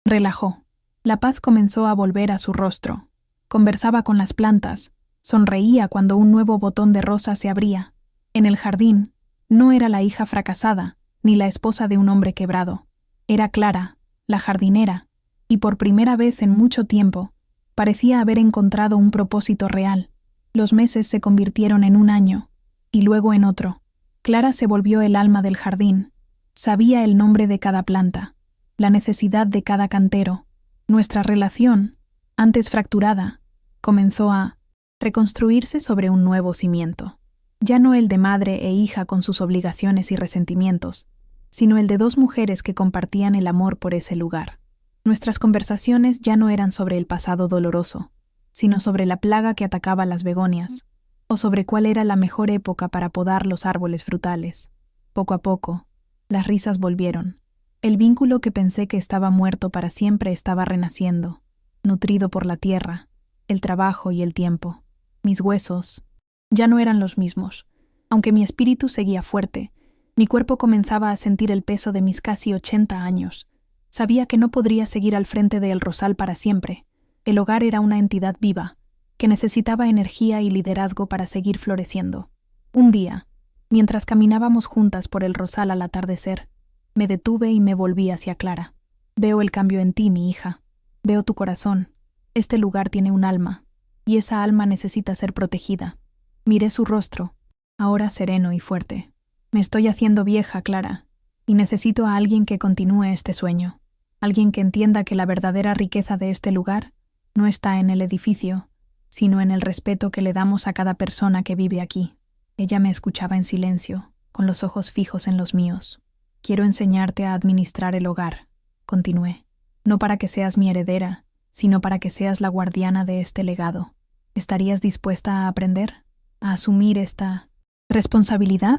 Speaker 1: relajó. La paz comenzó a volver a su rostro. Conversaba con las plantas, sonreía cuando un nuevo botón de rosa se abría. En el jardín, no era la hija fracasada, ni la esposa de un hombre quebrado. Era Clara, la jardinera, y por primera vez en mucho tiempo, parecía haber encontrado un propósito real. Los meses se convirtieron en un año, y luego en otro. Clara se volvió el alma del jardín. Sabía el nombre de cada planta, la necesidad de cada cantero. Nuestra relación, antes fracturada, comenzó a reconstruirse sobre un nuevo cimiento. Ya no el de madre e hija con sus obligaciones y resentimientos, sino el de dos mujeres que compartían el amor por ese lugar. Nuestras conversaciones ya no eran sobre el pasado doloroso, sino sobre la plaga que atacaba las begonias, o sobre cuál era la mejor época para podar los árboles frutales. Poco a poco, las risas volvieron. El vínculo que pensé que estaba muerto para siempre estaba renaciendo, nutrido por la tierra, el trabajo y el tiempo. Mis huesos ya no eran los mismos. Aunque mi espíritu seguía fuerte, mi cuerpo comenzaba a sentir el peso de mis casi 80 años. Sabía que no podría seguir al frente de El Rosal para siempre. El hogar era una entidad viva, que necesitaba energía y liderazgo para seguir floreciendo. Un día, mientras caminábamos juntas por El Rosal al atardecer, me detuve y me volví hacia Clara. Veo el cambio en ti, mi hija. Veo tu corazón. Este lugar tiene un alma, y esa alma necesita ser protegida. Miré su rostro, ahora sereno y fuerte. Me estoy haciendo vieja, Clara, y necesito a alguien que continúe este sueño. Alguien que entienda que la verdadera riqueza de este lugar no está en el edificio, sino en el respeto que le damos a cada persona que vive aquí. Ella me escuchaba en silencio, con los ojos fijos en los míos. Quiero enseñarte a administrar el hogar, continué. No para que seas mi heredera, sino para que seas la guardiana de este legado. ¿Estarías dispuesta a aprender? ¿A asumir esta responsabilidad?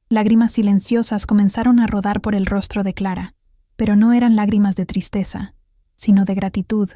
Speaker 1: Lágrimas silenciosas comenzaron a rodar por el rostro de Clara, pero no eran lágrimas de tristeza, sino de gratitud.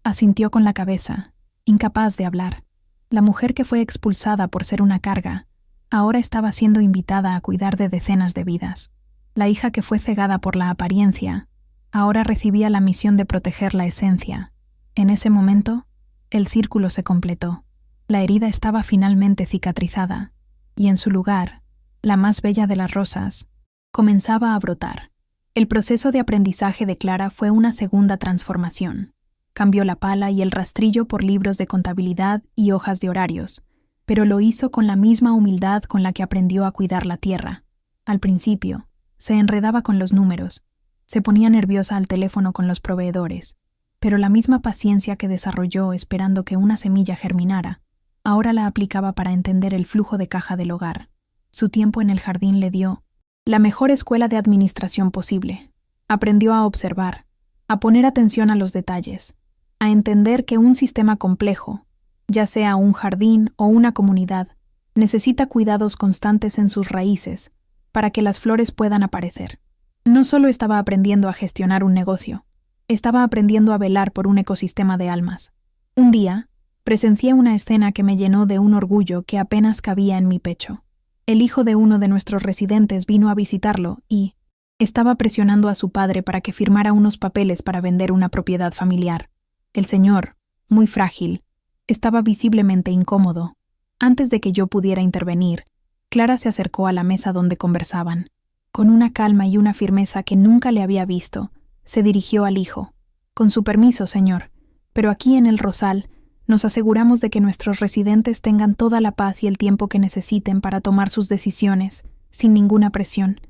Speaker 1: Asintió con la cabeza, incapaz de hablar. La mujer que fue expulsada por ser una carga, ahora estaba siendo invitada a cuidar de decenas de vidas. La hija que fue cegada por la apariencia, ahora recibía la misión de proteger la esencia. En ese momento, el círculo se completó. La herida estaba finalmente cicatrizada, y en su lugar, la más bella de las rosas comenzaba a brotar. El proceso de aprendizaje de Clara fue una segunda transformación. Cambió la pala y el rastrillo por libros de contabilidad y hojas de horarios, pero lo hizo con la misma humildad con la que aprendió a cuidar la tierra. Al principio, se enredaba con los números, se ponía nerviosa al teléfono con los proveedores, pero la misma paciencia que desarrolló esperando que una semilla germinara, ahora la aplicaba para entender el flujo de caja del hogar. Su tiempo en el jardín le dio la mejor escuela de administración posible. Aprendió a observar, a poner atención a los detalles, a entender que un sistema complejo, ya sea un jardín o una comunidad, necesita cuidados constantes en sus raíces para que las flores puedan aparecer. No solo estaba aprendiendo a gestionar un negocio, estaba aprendiendo a velar por un ecosistema de almas. Un día, presencié una escena que me llenó de un orgullo que apenas cabía en mi pecho. El hijo de uno de nuestros residentes vino a visitarlo y estaba presionando a su padre para que firmara unos papeles para vender una propiedad familiar. El señor, muy frágil, estaba visiblemente incómodo. Antes de que yo pudiera intervenir, Clara se acercó a la mesa donde conversaban. Con una calma y una firmeza que nunca le había visto, se dirigió al hijo. «Con su permiso, señor, pero aquí en El Rosal nos aseguramos de que nuestros residentes tengan toda la paz y el tiempo que necesiten para tomar sus decisiones, sin ninguna presión.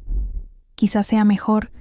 Speaker 1: Quizás sea mejor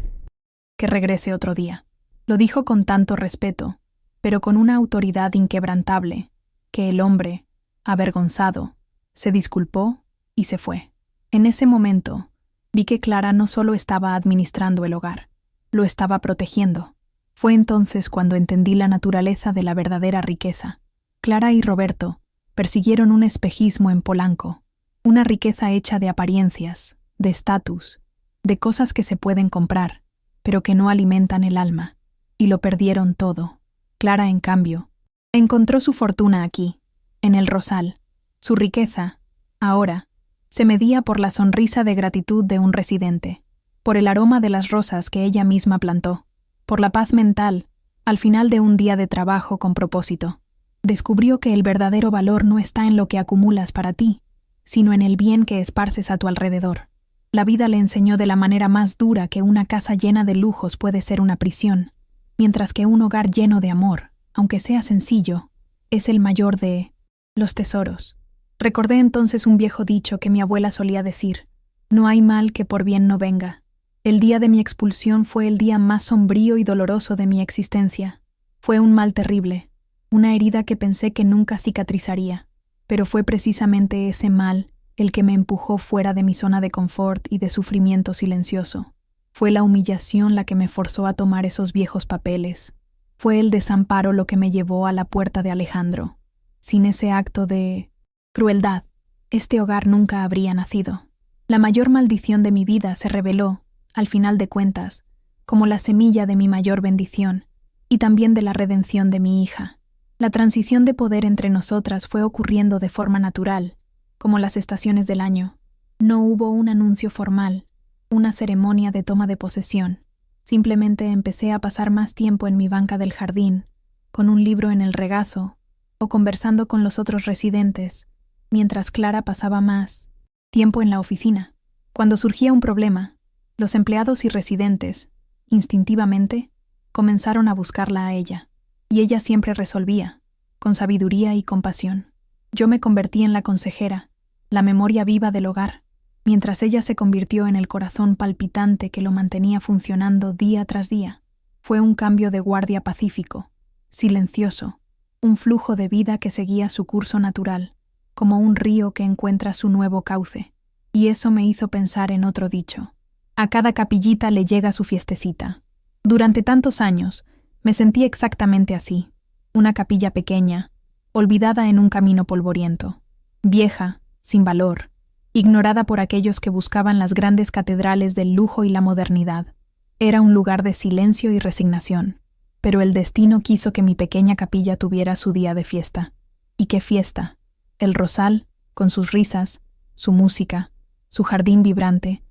Speaker 1: que regrese otro día». Lo dijo con tanto respeto, pero con una autoridad inquebrantable, que el hombre, avergonzado, se disculpó y se fue. En ese momento, vi que Clara no solo estaba administrando el hogar, lo estaba protegiendo. Fue entonces cuando entendí la naturaleza de la verdadera riqueza. Clara y Roberto persiguieron un espejismo en Polanco. una riqueza hecha de apariencias, de estatus, de cosas que se pueden comprar, pero que no alimentan el alma, y lo perdieron todo. Clara, en cambio, encontró su fortuna aquí, en el Rosal. Su riqueza, ahora, se medía por la sonrisa de gratitud de un residente, por el aroma de las rosas que ella misma plantó, por la paz mental, al final de un día de trabajo con propósito. Descubrió que el verdadero valor no está en lo que acumulas para ti, sino en el bien que esparces a tu alrededor. La vida le enseñó de la manera más dura que una casa llena de lujos puede ser una prisión, mientras que un hogar lleno de amor, aunque sea sencillo, es el mayor de los tesoros. Recordé entonces un viejo dicho que mi abuela solía decir: no hay mal que por bien no venga. El día de mi expulsión fue el día más sombrío y doloroso de mi existencia. Fue un mal terrible, una herida que pensé que nunca cicatrizaría, pero fue precisamente ese mal el que me empujó fuera de mi zona de confort y de sufrimiento silencioso. Fue la humillación la que me forzó a tomar esos viejos papeles. Fue el desamparo lo que me llevó a la puerta de Alejandro. Sin ese acto de crueldad, este hogar nunca habría nacido. La mayor maldición de mi vida se reveló, al final de cuentas, como la semilla de mi mayor bendición, y también de la redención de mi hija. La transición de poder entre nosotras fue ocurriendo de forma natural, como las estaciones del año. No hubo un anuncio formal, una ceremonia de toma de posesión. Simplemente empecé a pasar más tiempo en mi banca del jardín, con un libro en el regazo, o conversando con los otros residentes, mientras Clara pasaba más tiempo en la oficina. Cuando surgía un problema, los empleados y residentes, instintivamente, comenzaron a buscarla a ella, y ella siempre resolvía, con sabiduría y compasión. Yo me convertí en la consejera, la memoria viva del hogar, mientras ella se convirtió en el corazón palpitante que lo mantenía funcionando día tras día. Fue un cambio de guardia pacífico, silencioso, un flujo de vida que seguía su curso natural, como un río que encuentra su nuevo cauce. Y eso me hizo pensar en otro dicho: a cada capillita le llega su fiestecita. Durante tantos años, me sentí exactamente así, una capilla pequeña, olvidada en un camino polvoriento, vieja, sin valor, ignorada por aquellos que buscaban las grandes catedrales del lujo y la modernidad. Era un lugar de silencio y resignación, pero el destino quiso que mi pequeña capilla tuviera su día de fiesta. ¿Y qué fiesta? El Rosal, con sus risas, su música, su jardín vibrante,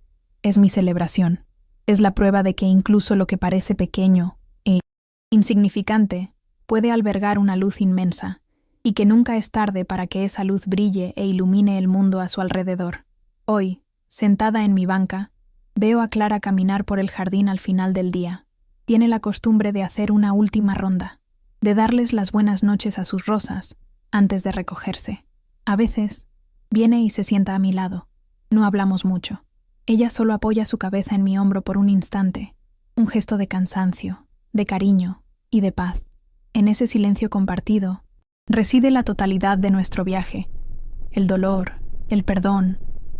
Speaker 1: es mi celebración. Es la prueba de que incluso lo que parece pequeño e insignificante puede albergar una luz inmensa, y que nunca es tarde para que esa luz brille e ilumine el mundo a su alrededor. Hoy, sentada en mi banca, veo a Clara caminar por el jardín al final del día. Tiene la costumbre de hacer una última ronda, de darles las buenas noches a sus rosas antes de recogerse. A veces, viene y se sienta a mi lado. No hablamos mucho. Ella solo apoya su cabeza en mi hombro por un instante, un gesto de cansancio, de cariño y de paz. En ese silencio compartido reside la totalidad de nuestro viaje: el dolor, el perdón,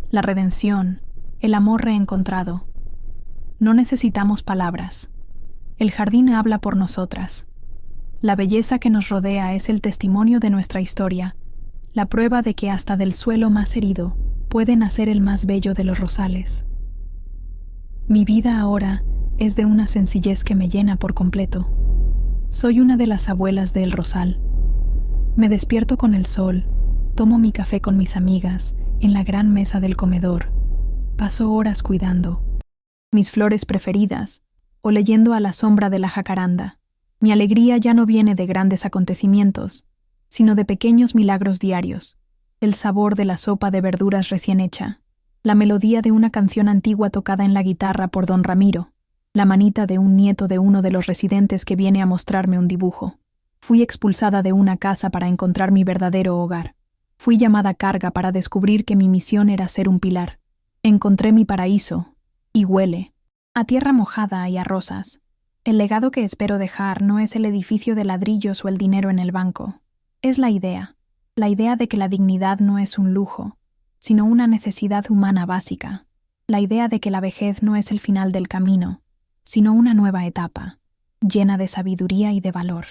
Speaker 1: la redención, el amor reencontrado. No necesitamos palabras. El jardín habla por nosotras. La belleza que nos rodea es el testimonio de nuestra historia, la prueba de que hasta del suelo más herido puede nacer el más bello de los rosales. Mi vida ahora es de una sencillez que me llena por completo. Soy una de las abuelas de El Rosal. Me despierto con el sol, tomo mi café con mis amigas en la gran mesa del comedor, paso horas cuidando mis flores preferidas o leyendo a la sombra de la jacaranda. Mi alegría ya no viene de grandes acontecimientos, sino de pequeños milagros diarios: el sabor de la sopa de verduras recién hecha, la melodía de una canción antigua tocada en la guitarra por don Ramiro, la manita de un nieto de uno de los residentes que viene a mostrarme un dibujo. Fui expulsada de una casa para encontrar mi verdadero hogar. Fui llamada carga para descubrir que mi misión era ser un pilar. Encontré mi paraíso, y huele a tierra mojada y a rosas. El legado que espero dejar no es el edificio de ladrillos o el dinero en el banco. Es la idea de que la dignidad no es un lujo, sino una necesidad humana básica. La idea de que la vejez no es el final del camino, sino una nueva etapa, llena de sabiduría y de valor.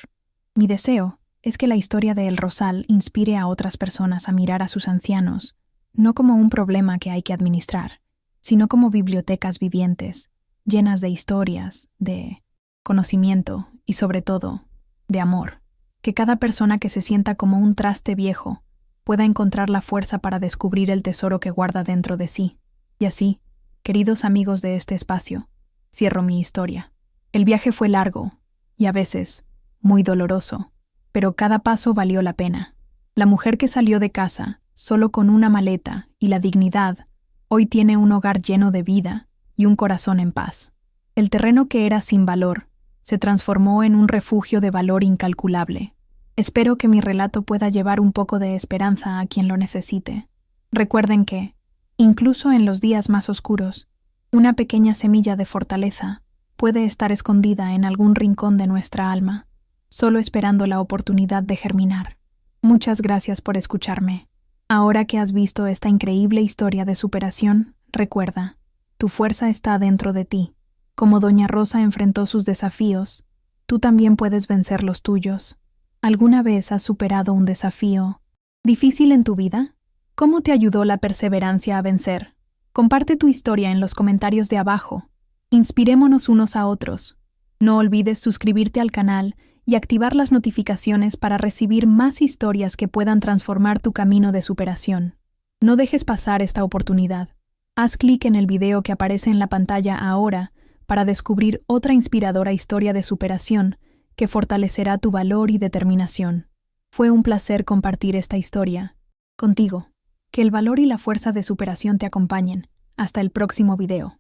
Speaker 1: Mi deseo es que la historia de El Rosal inspire a otras personas a mirar a sus ancianos no como un problema que hay que administrar, sino como bibliotecas vivientes, llenas de historias, de conocimiento y, sobre todo, de amor. Que cada persona que se sienta como un traste viejo pueda encontrar la fuerza para descubrir el tesoro que guarda dentro de sí. Y así, queridos amigos de este espacio, cierro mi historia. El viaje fue largo y a veces muy doloroso, pero cada paso valió la pena. La mujer que salió de casa solo con una maleta y la dignidad, hoy tiene un hogar lleno de vida y un corazón en paz. El terreno que era sin valor se transformó en un refugio de valor incalculable. Espero que mi relato pueda llevar un poco de esperanza a quien lo necesite. Recuerden que, incluso en los días más oscuros, una pequeña semilla de fortaleza puede estar escondida en algún rincón de nuestra alma, solo esperando la oportunidad de germinar. Muchas gracias por escucharme. Ahora que has visto esta increíble historia de superación, recuerda, tu fuerza está dentro de ti. Como Doña Rosa enfrentó sus desafíos, tú también puedes vencer los tuyos. ¿Alguna vez has superado un desafío difícil en tu vida? ¿Cómo te ayudó la perseverancia a vencer? Comparte tu historia en los comentarios de abajo. Inspirémonos unos a otros. No olvides suscribirte al canal y activar las notificaciones para recibir más historias que puedan transformar tu camino de superación. No dejes pasar esta oportunidad. Haz clic en el video que aparece en la pantalla ahora para descubrir otra inspiradora historia de superación que fortalecerá tu valor y determinación. Fue un placer compartir esta historia contigo. Que el valor y la fuerza de superación te acompañen. Hasta el próximo video.